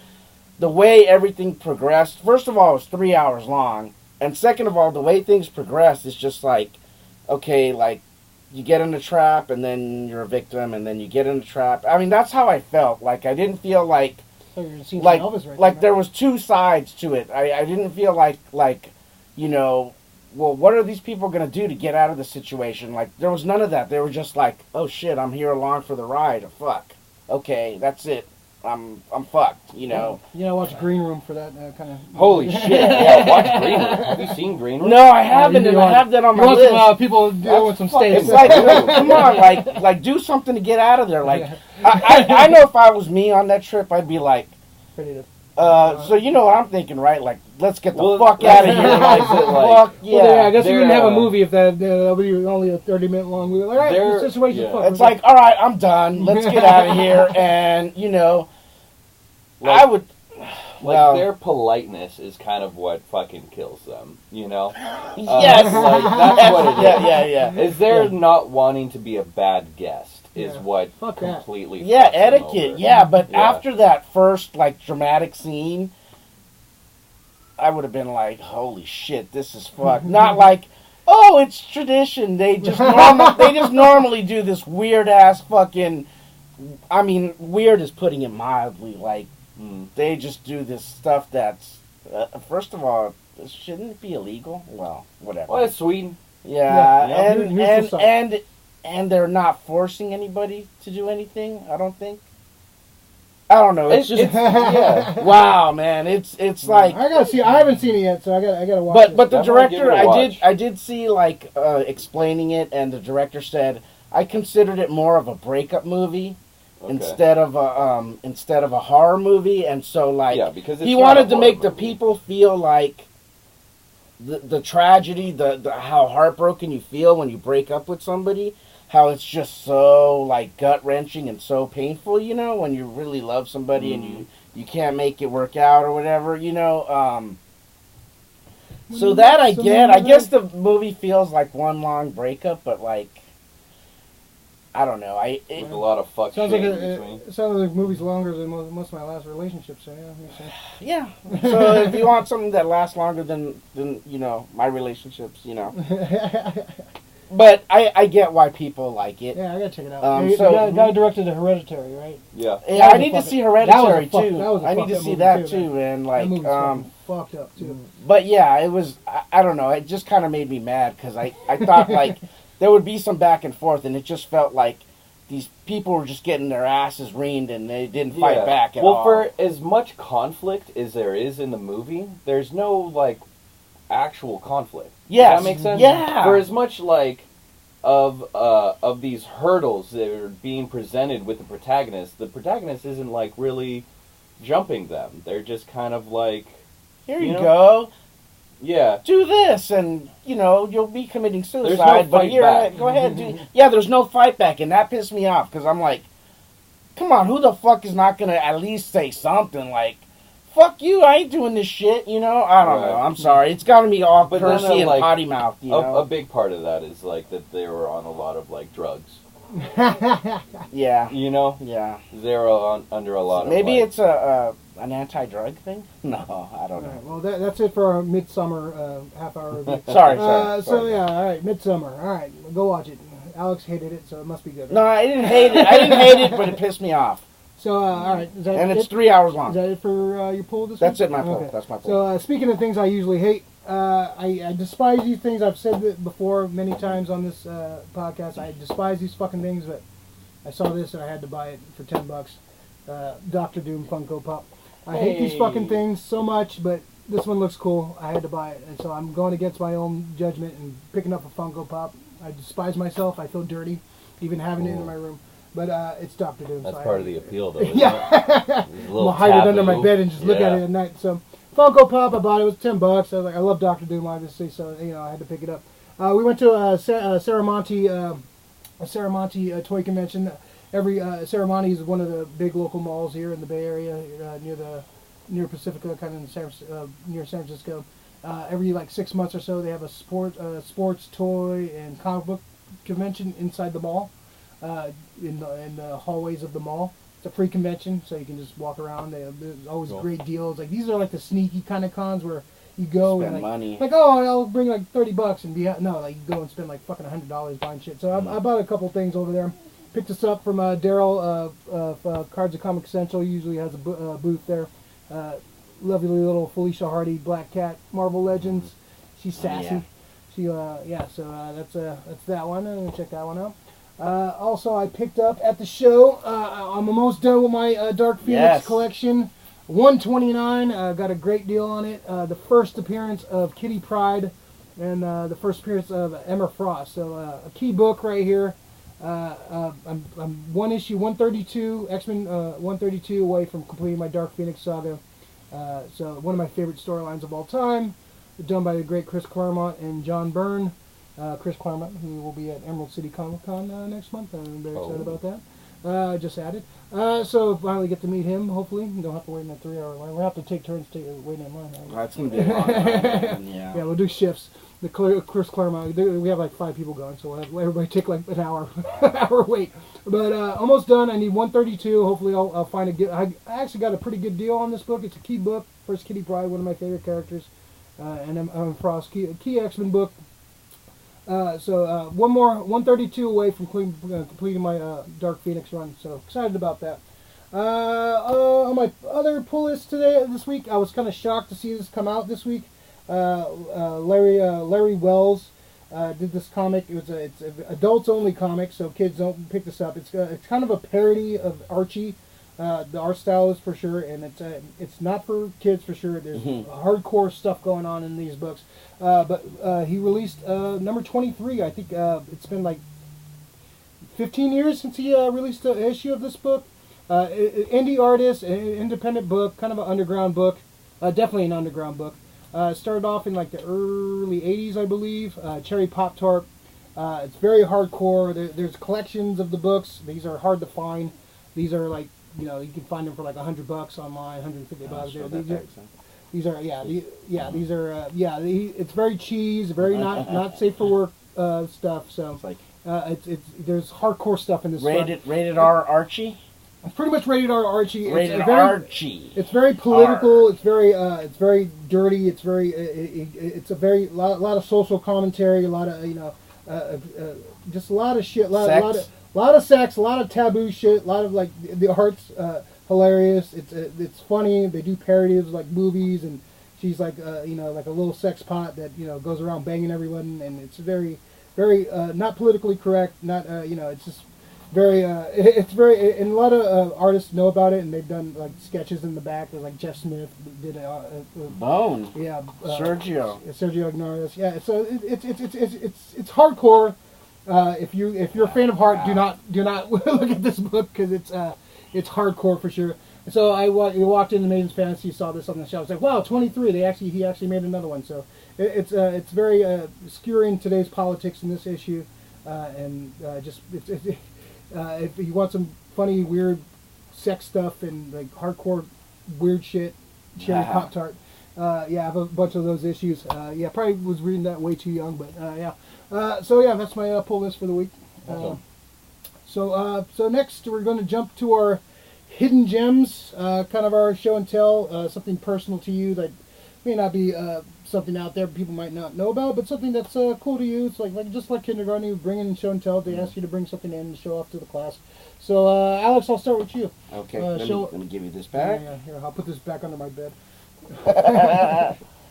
the way everything progressed. First of all, it was 3 hours long, and second of all, the way things progressed is just like, okay, like you get in a trap, and then you're a victim, and then you get in a trap. I mean, that's how I felt. Like I didn't feel like. There was two sides to it. I didn't feel like you know, well, what are these people going to do to get out of the situation? Like, there was none of that. They were just like, oh shit, I'm here along for the ride. Fuck. Okay, that's it. I'm fucked, you know. You know, watch Green Room for that kind of. Holy shit! Yeah, watch Green Room. Have you seen Green Room? No, I haven't, and I have that on my list. Some, people dealing with some states. It's like, come on, like do something to get out of there. Like, I know if I was me on that trip, I'd be like, so you know what I'm thinking, right? Like, let's get the fuck out of here. Fuck yeah. Well, I guess we wouldn't have a movie if that would be only a 30-minute long movie. All right, the situation. Yeah. It's like, all right, I'm done. Let's get out of here. And you know, I would. Like their politeness is kind of what fucking kills them, you know? Yes, that's what it is. Yeah. Is they're not wanting to be a bad guest is what completely. Yeah, etiquette. Yeah, but after that first like dramatic scene, I would have been like, "Holy shit, this is fucked." Not like, "Oh, it's tradition." They just normally do this weird ass fucking. I mean, weird is putting it mildly. Like. They just do this stuff that's, first of all, shouldn't it be illegal? Well, whatever. Well, it's Sweden. Yeah, and they're not forcing anybody to do anything. I don't think. I don't know. It's just yeah. Wow, man. It's like I gotta see. I haven't seen it yet, so I gotta watch. But the director, I did see like explaining it, and the director said I considered it more of a breakup movie. Okay. Instead of a horror movie, and so like because he wanted to make the people feel like the tragedy, the how heartbroken you feel when you break up with somebody, how it's just so like gut wrenching and so painful, you know, when you really love somebody and you can't make it work out or whatever, you know. So that I get. I guess the movie feels like one long breakup, but like. I don't know. With a lot of fuck shit in between. It sounds like the movie's longer than most of my last relationships. So yeah. So if you want something that lasts longer than you know my relationships, you know. But I get why people like it. Yeah, I gotta check it out. So the guy directed the Hereditary, right? Yeah. Yeah, I need to see Hereditary too. I need to see that too, man. Like, that movie's fucking fucked up too. But yeah, it was. I don't know. It just kind of made me mad because I thought like there would be some back and forth, and it just felt like these people were just getting their asses reamed and they didn't fight back at all. Well, for as much conflict as there is in the movie, there's no like actual conflict. Yes. Does that make sense? Yeah. For as much like of these hurdles that are being presented with the protagonist isn't like really jumping them. They're just kind of like, here you go. Yeah. Do this, and you'll be committing suicide. There's no but fight back. Go ahead. Yeah, there's no fight back, and that pissed me off because I'm like, come on, who the fuck is not gonna at least say something like, fuck you, I ain't doing this shit, I don't know. I'm sorry. It's gotta be all cursy and potty mouth, A big part of that is like that they were on a lot of like drugs. Yeah. Yeah. They were under a lot of maybe it's an anti-drug thing? No, I don't know. Right, well, that's it for our Midsummer half-hour review. Sorry. So, yeah, all right, Midsummer. All right, go watch it. Alex hated it, so it must be good. No, I didn't hate it, but it pissed me off. So, all right. Is that and it's it? 3 hours long. Is that it for your poll this That's week? it, my poll. Okay. That's my poll. So, speaking of things I usually hate, I despise these things. I've said it before many times on this podcast. I despise these fucking things, but I saw this and I had to buy it for $10. Dr. Doom Funko Pop. I hate these fucking things so much, but this one looks cool. I had to buy it, and so I'm going against my own judgment and picking up a Funko Pop. I despise myself. I feel dirty even having it in my room. But it's Dr. Doom. That's so part of the appeal, though. Yeah. I'm going to hide it under my bed and just look at it at night. So Funko Pop, I bought it. It was $10. I was like, I love Dr. Doom, obviously, so I had to pick it up. We went to a Saramonte toy convention. Saramonte is one of the big local malls here in the Bay Area, near Pacifica, kind of near San Francisco. Every like 6 months or so, they have a sports toy and comic book convention inside the mall, in the hallways of the mall. It's a free convention, so you can just walk around. There's always great deals. Like these are like the sneaky kind of cons where you go spend and like, money. Like, oh, I'll bring like $30 and like you go and spend like fucking $100 buying shit. So I bought a couple things over there. Picked this up from Daryl of Cards of Comic Central. He usually has a booth there. Lovely little Felicia Hardy Black Cat Marvel Legends. She's sassy. Yeah. So that's that one. I'm gonna check that one out. Also, I picked up at the show. I'm almost done with my Dark Phoenix collection. $129. Got a great deal on it. The first appearance of Kitty Pryde and the first appearance of Emma Frost. So a key book right here. I'm one issue 132, X-Men 132 away from completing my Dark Phoenix saga. So one of my favorite storylines of all time, done by the great Chris Claremont and John Byrne. Chris Claremont, who will be at Emerald City Comic Con next month. I'm very excited about that. Just added. So finally get to meet him, hopefully. You don't have to wait in a 3-hour line. We'll have to take turns waiting in line. That's going to be a long time. Yeah, we'll do shifts. The Chris Claremont, we have like 5 people going, so we'll have everybody take like an hour wait. But almost done. I need 132. Hopefully I'll find a good. I actually got a pretty good deal on this book. It's a key book. First Kitty Pryde, one of my favorite characters. And I'm Frost, key X-Men book. So one more, 132 away from completing my Dark Phoenix run. So excited about that. On my other pull list this week, I was kind of shocked to see this come out this week. Larry Wells did this comic. It's an adults only comic, so kids don't pick this up. It's kind of a parody of Archie. The art style is for sure, and it's not for kids for sure. There's hardcore stuff going on in these books. But he released number 23. I think it's been like 15 years since he released an issue of this book. Indie artist, independent book, kind of an underground book. Definitely an underground book. Started off in like the early 80s, I believe. Cherry Pop Tart. It's very hardcore. There's collections of the books. These are hard to find. These are like, you can find them for like $100 online, $150. It's very cheese, very not safe for work stuff. So it's like there's hardcore stuff in this. Rated R Archie. It's pretty much rated R Archie. Archie. It's very political. It's very dirty. It's a lot of social commentary. A lot of just a lot of shit, a lot of sex, a lot of taboo shit, a lot of like the art's hilarious. It's funny. They do parodies of like movies, and she's like like a little sex pot that goes around banging everyone, and it's very not politically correct. Not it's just very it's very, and a lot of artists know about it, and they've done like sketches in the back. There's like Jeff Smith did Bone. Yeah, Sergio Ignatius. Yeah, so it's hardcore. If you're a fan of Heart, do not look at this book, because it's hardcore for sure. So you walked into Maiden's Fantasy, saw this on the shelf. I was like, wow, 23. He actually made another one. So it's very skewering today's politics in this issue, and if you want some funny, weird sex stuff and like hardcore weird shit, cherry Pop-Tart. I have a bunch of those issues. Probably was reading that way too young, but yeah. That's my pull list for the week. Awesome. So next we're going to jump to our hidden gems, kind of our show and tell, something personal to you that may not be something out there people might not know about, but something that's cool to you. It's like just like kindergarten, you bring in show and tell. They ask you to bring something in and show off to the class. So Alex, I'll start with you. Okay, let me give you this back. Yeah, here, I'll put this back under my bed.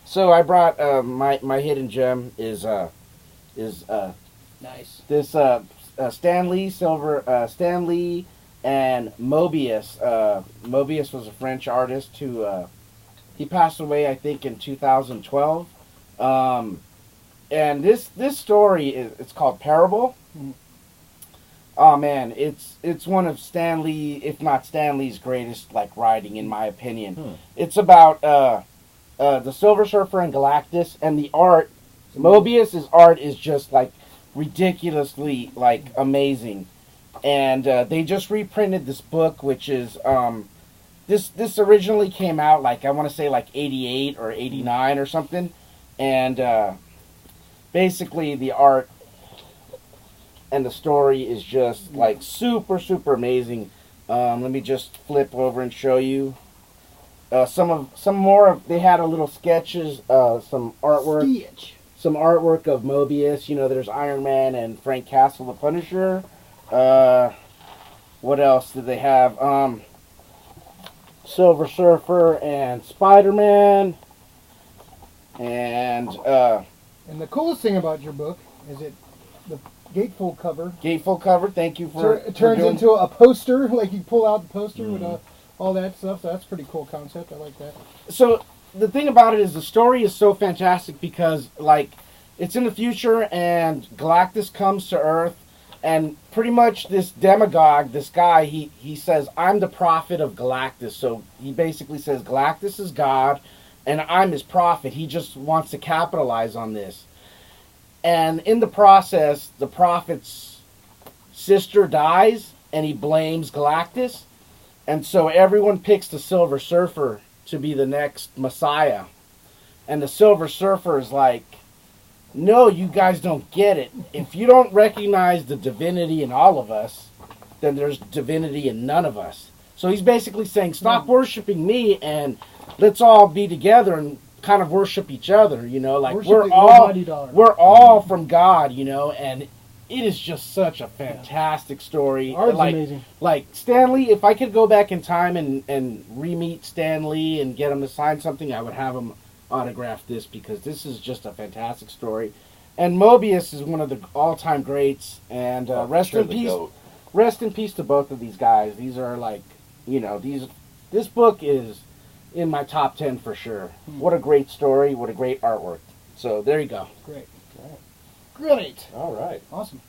So I brought my hidden gem is nice. This Stan Lee and Mobius. Mobius was a French artist who he passed away, I think, in 2012. And this story it's called Parable. Mm. Oh man, it's one of Stan Lee, if not Stan Lee's greatest writing, in my opinion. It's about the Silver Surfer and Galactus, and the art. Mobius's art is just ridiculously amazing, and they just reprinted this book, which is this originally came out I want to say 88 or 89 or something, and basically the art and the story is just super super amazing. Let me just flip over and show you some more. They had a little sketches, some artwork. Some artwork of Mobius. There's Iron Man and Frank Castle, the Punisher. What else did they have? Silver Surfer and SpiderMan. And the coolest thing about your book is the gatefold cover. Gatefold cover. Thank you for. It turns into a poster. You pull out the poster with all that stuff. So that's a pretty cool concept. I like that. So the thing about it is the story is so fantastic because it's in the future and Galactus comes to Earth, and pretty much this demagogue, this guy, he says, I'm the prophet of Galactus. So he basically says Galactus is God and I'm his prophet. He just wants to capitalize on this. And in the process, the prophet's sister dies and he blames Galactus. And so everyone picks the Silver Surfer to be the next Messiah. And the Silver Surfer is no, you guys don't get it. If you don't recognize the divinity in all of us, then there's divinity in none of us. So he's basically saying, stop worshiping me and let's all be together and kind of worship each other, we're all from God, and it is just such a fantastic story. Art's amazing. Stan Lee, if I could go back in time and re-meet Stan Lee and get him to sign something, I would have him autograph this, because this is just a fantastic story. And Mobius is one of the all-time greats, and rest in peace to both of these guys. These are this book is in my top 10 for sure. What a great story, what a great artwork. So there you go. Great. All right. Awesome.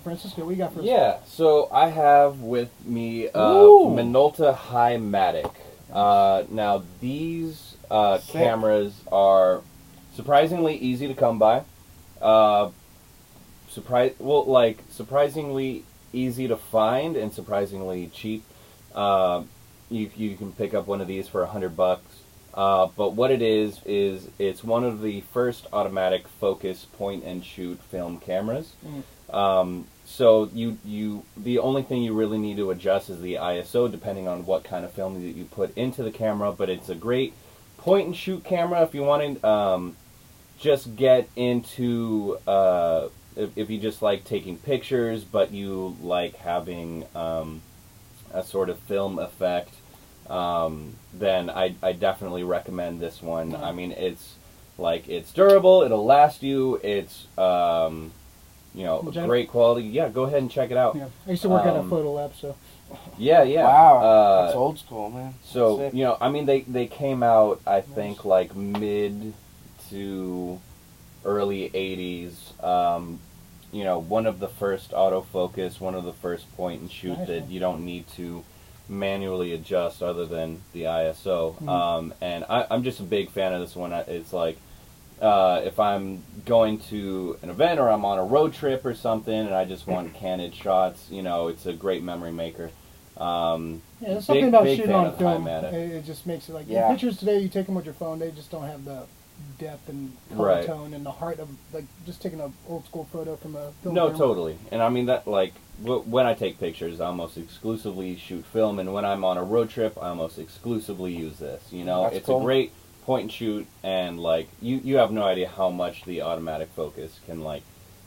Francisco, what you got for us? Yeah, so I have with me Minolta Hi-Matic. Now, these cameras are surprisingly easy to come by. Surprisingly easy to find and surprisingly cheap. You can pick up one of these for $100. But what it is it's one of the first automatic focus point and shoot film cameras. So the only thing you really need to adjust is the ISO, depending on what kind of film that you put into the camera. But it's a great point and shoot camera if you want to just get into if you just like taking pictures, but you like having a sort of film effect, then I definitely recommend this one. Wow. I mean, it's durable, it'll last you, it's great quality. Yeah, go ahead and check it out. Yeah, I used to work at a photo lab, so. Yeah. Wow, that's old school, man. So I mean, they came out, I think, like mid to early 80s. One of the first autofocus, one of the first point and shoot that you don't need to manually adjust other than the ISO. And I'm just a big fan of this one. It's like, if I'm going to an event or I'm on a road trip or something and I just want candid shots, it's a great memory maker. There's something about shooting on film. It just makes it like pictures today. You take them with your phone, they just don't have the depth and color tone and the heart of like just taking an old school photo from a film. No, totally. And I mean that like when I take pictures, I almost exclusively shoot film, and when I'm on a road trip, I almost exclusively use this. That's it's cool. a great point and shoot, and like you have no idea how much the automatic focus can like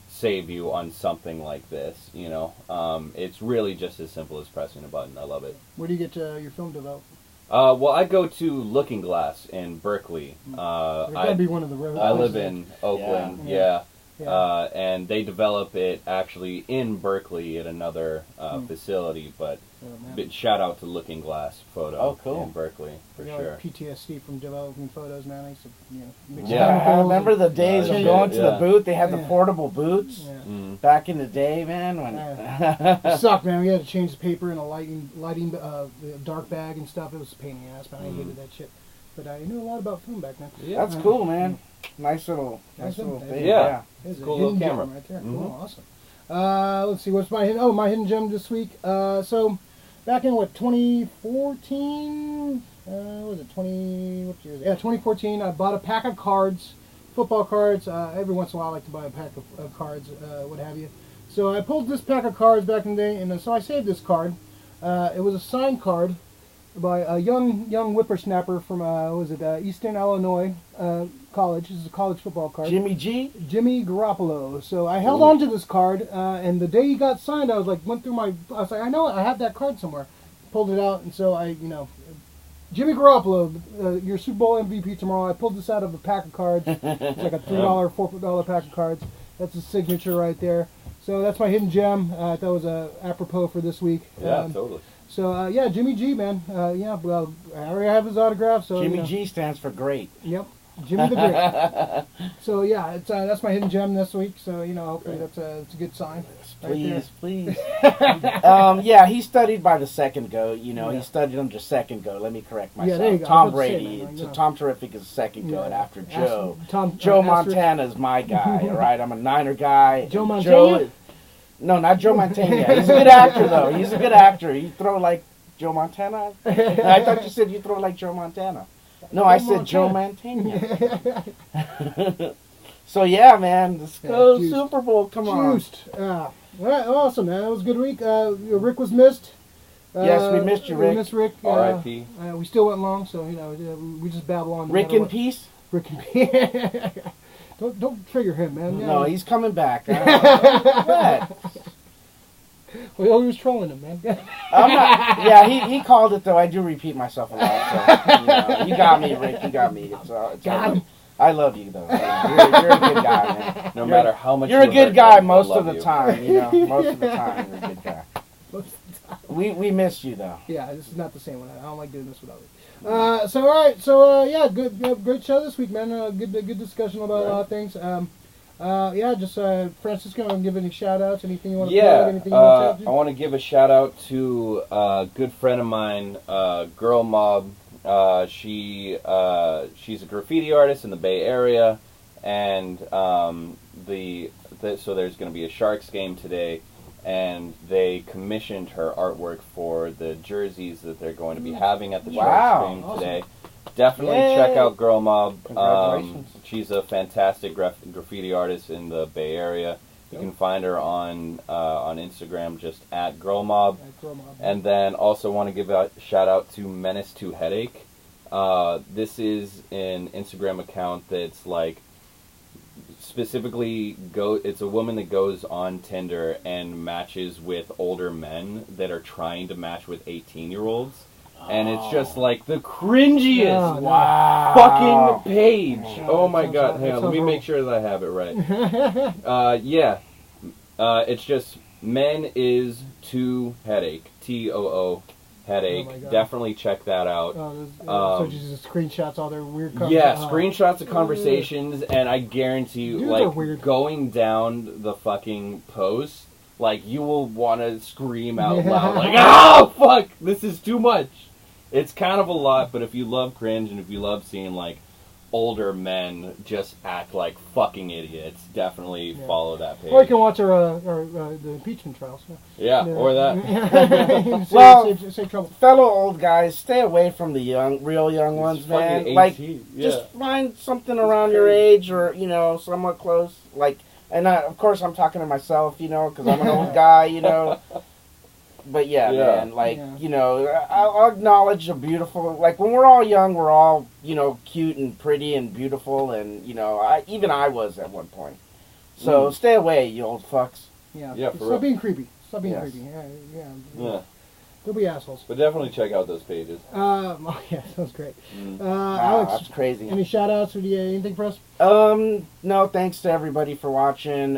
save you on something like this. It's really just as simple as pressing a button. I love it. Where do you get your film developed? Well, I go to Looking Glass in Berkeley. That'd be one of the I live in Oakland, and they develop it actually in Berkeley at another facility, but shout out to Looking Glass Photo in Berkeley, for sure. PTSD from developing photos, man. I used to, mix I remember the days of going to the booth. They had the portable booths back in the day, man. It sucked, man. We had to change the paper in a lighting dark bag and stuff. It was a pain in the ass, man. I hated that shit. But I knew a lot about film back then. Yeah. That's cool, man. Nice little thing. Yeah. It's a cool little camera right there. Cool, awesome. Let's see, what's my hidden? Oh, my hidden gem this week. So, back in 2014? Was it 2014. I bought a pack of cards, football cards. Every once in a while, I like to buy a pack of cards, what have you. So I pulled this pack of cards back in the day, and so I saved this card. It was a signed card by a young whippersnapper from Eastern Illinois College. This is a college football card. Jimmy G? Jimmy Garoppolo. So I held on to this card, and the day he got signed, I was like, I was like, I know it, I have that card somewhere. Pulled it out, and so Jimmy Garoppolo, your Super Bowl MVP tomorrow. I pulled this out of a pack of cards. It's like a $3, $4 pack of cards. That's his signature right there. So that's my hidden gem. That was apropos for this week. Yeah, totally. So Jimmy G, man. Well, I already have his autograph. So Jimmy G stands for great. Yep, Jimmy the Great. So it's that's my hidden gem this week. So hopefully it's a good sign. Please. He studied by the second goat. He studied under second goat. Let me correct myself. Yeah, there you go. Tom Brady. Tom Terrific is second goat after Joe. Joe Montana is my guy. All right, I'm a Niner guy. Joe Montana. No, not Joe Montana. He's a good actor, though. He's a good actor. You throw like Joe Montana? I thought you said you throw like Joe Montana. No, I said Joe Montana. So, man, let's go Super Bowl. Come on. All right, awesome, man. That was a good week. Rick was missed. Yes, we missed you, Rick. We missed Rick. R.I.P. We still went long, so, we just babble on. Rick in peace? Rick in peace. Don't trigger him, man. No, he's coming back. What? Well, he was trolling him, man. I'm not. Yeah, he called it though. I do repeat myself a lot. So, you got me, Rick. You got me. I love you though. You're a good guy, man. No matter how much you're a good guy most of the time. Most of the time you're a good guy. We missed you though. Yeah, this is not the same one. I don't like doing this without you. So all right, so good, great show this week, man. Good discussion about a lot of things. Francisco, give any shout outs, anything you want to plug, anything you want to say? I want to give a shout out to a good friend of mine, Girl Mob. She's a graffiti artist in the Bay Area, and so there's going to be a Sharks game today, and they commissioned her artwork for the jerseys that they're going to be having at the Sharks game today. Definitely check out Girl Mob. Congratulations. She's a fantastic graffiti artist in the Bay Area. You can find her on Instagram just at Girl Mob. And then also want to give a shout out to Menace to Headache. This is an Instagram account that's like specifically it's a woman that goes on Tinder and matches with older men that are trying to match with 18-year-olds. And it's just like the cringiest fucking page. Oh my god. Hang on, let me make sure that I have it right. It's just men is to headache. TOO headache. Definitely check that out. So just screenshots all their weird screenshots of conversations, and I guarantee you, like, going down the fucking post, like, you will want to scream out loud, like, oh, fuck, this is too much. It's kind of a lot, but if you love cringe and if you love seeing, like, older men just act like fucking idiots, definitely follow that page. Or you can watch our the impeachment trials. Or that. Well, fellow old guys, stay away from the real young ones, man. Like, just find something around your age or, you know, somewhat close. Like, and of course I'm talking to myself, you know, because I'm an old guy, you know. But man, like, you know, I'll acknowledge the beautiful, like, when we're all young, we're all, you know, cute and pretty and beautiful, and, you know, I was at one point. So stay away, you old fucks. Stop being creepy. Stop being creepy. Yeah. Don't be assholes. But definitely check out those pages. Sounds great. Alex, that's crazy. Any shout-outs or anything for us? No, thanks to everybody for watching.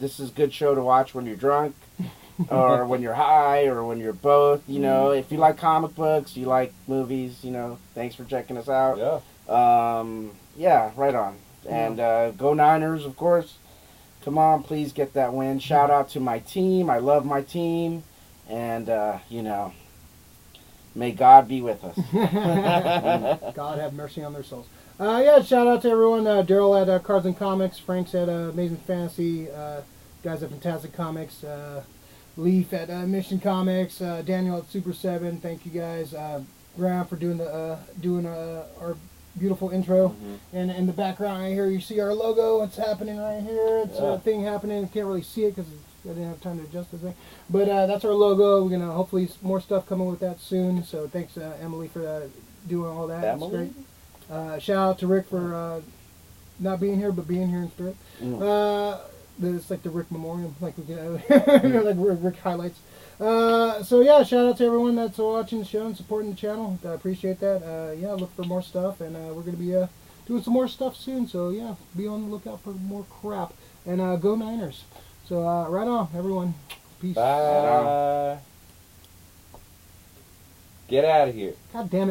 This is a good show to watch when you're drunk. Or when you're high, or when you're both, you know. If you like comic books, you like movies, you know, thanks for checking us out. Right on. And go Niners, of course. Come on, please get that win. Shout out to my team. I love my team. And, you know, may God be with us. God have mercy on their souls. Shout out to everyone. Daryl at Cards and Comics. Frank's at Amazing Fantasy. Guys at Fantastic Comics. Leaf at Mission Comics, Daniel at Super 7. Thank you guys. Graham for doing our beautiful intro. And in the background right here, you see our logo. It's happening right here. It's a thing happening. You can't really see it because I didn't have time to adjust the thing. But that's our logo. We're going to hopefully more stuff coming with that soon. So thanks, Emily, for doing all that. Emily? It's great. Shout out to Rick for not being here, but being here in spirit. It's like the Rick Memorial, like we like Rick highlights. Shout out to everyone that's watching the show and supporting the channel. I appreciate that. Look for more stuff, and we're gonna be doing some more stuff soon. So be on the lookout for more crap. And go Niners. So right on, everyone. Peace. Bye. Get out of here. God damn it.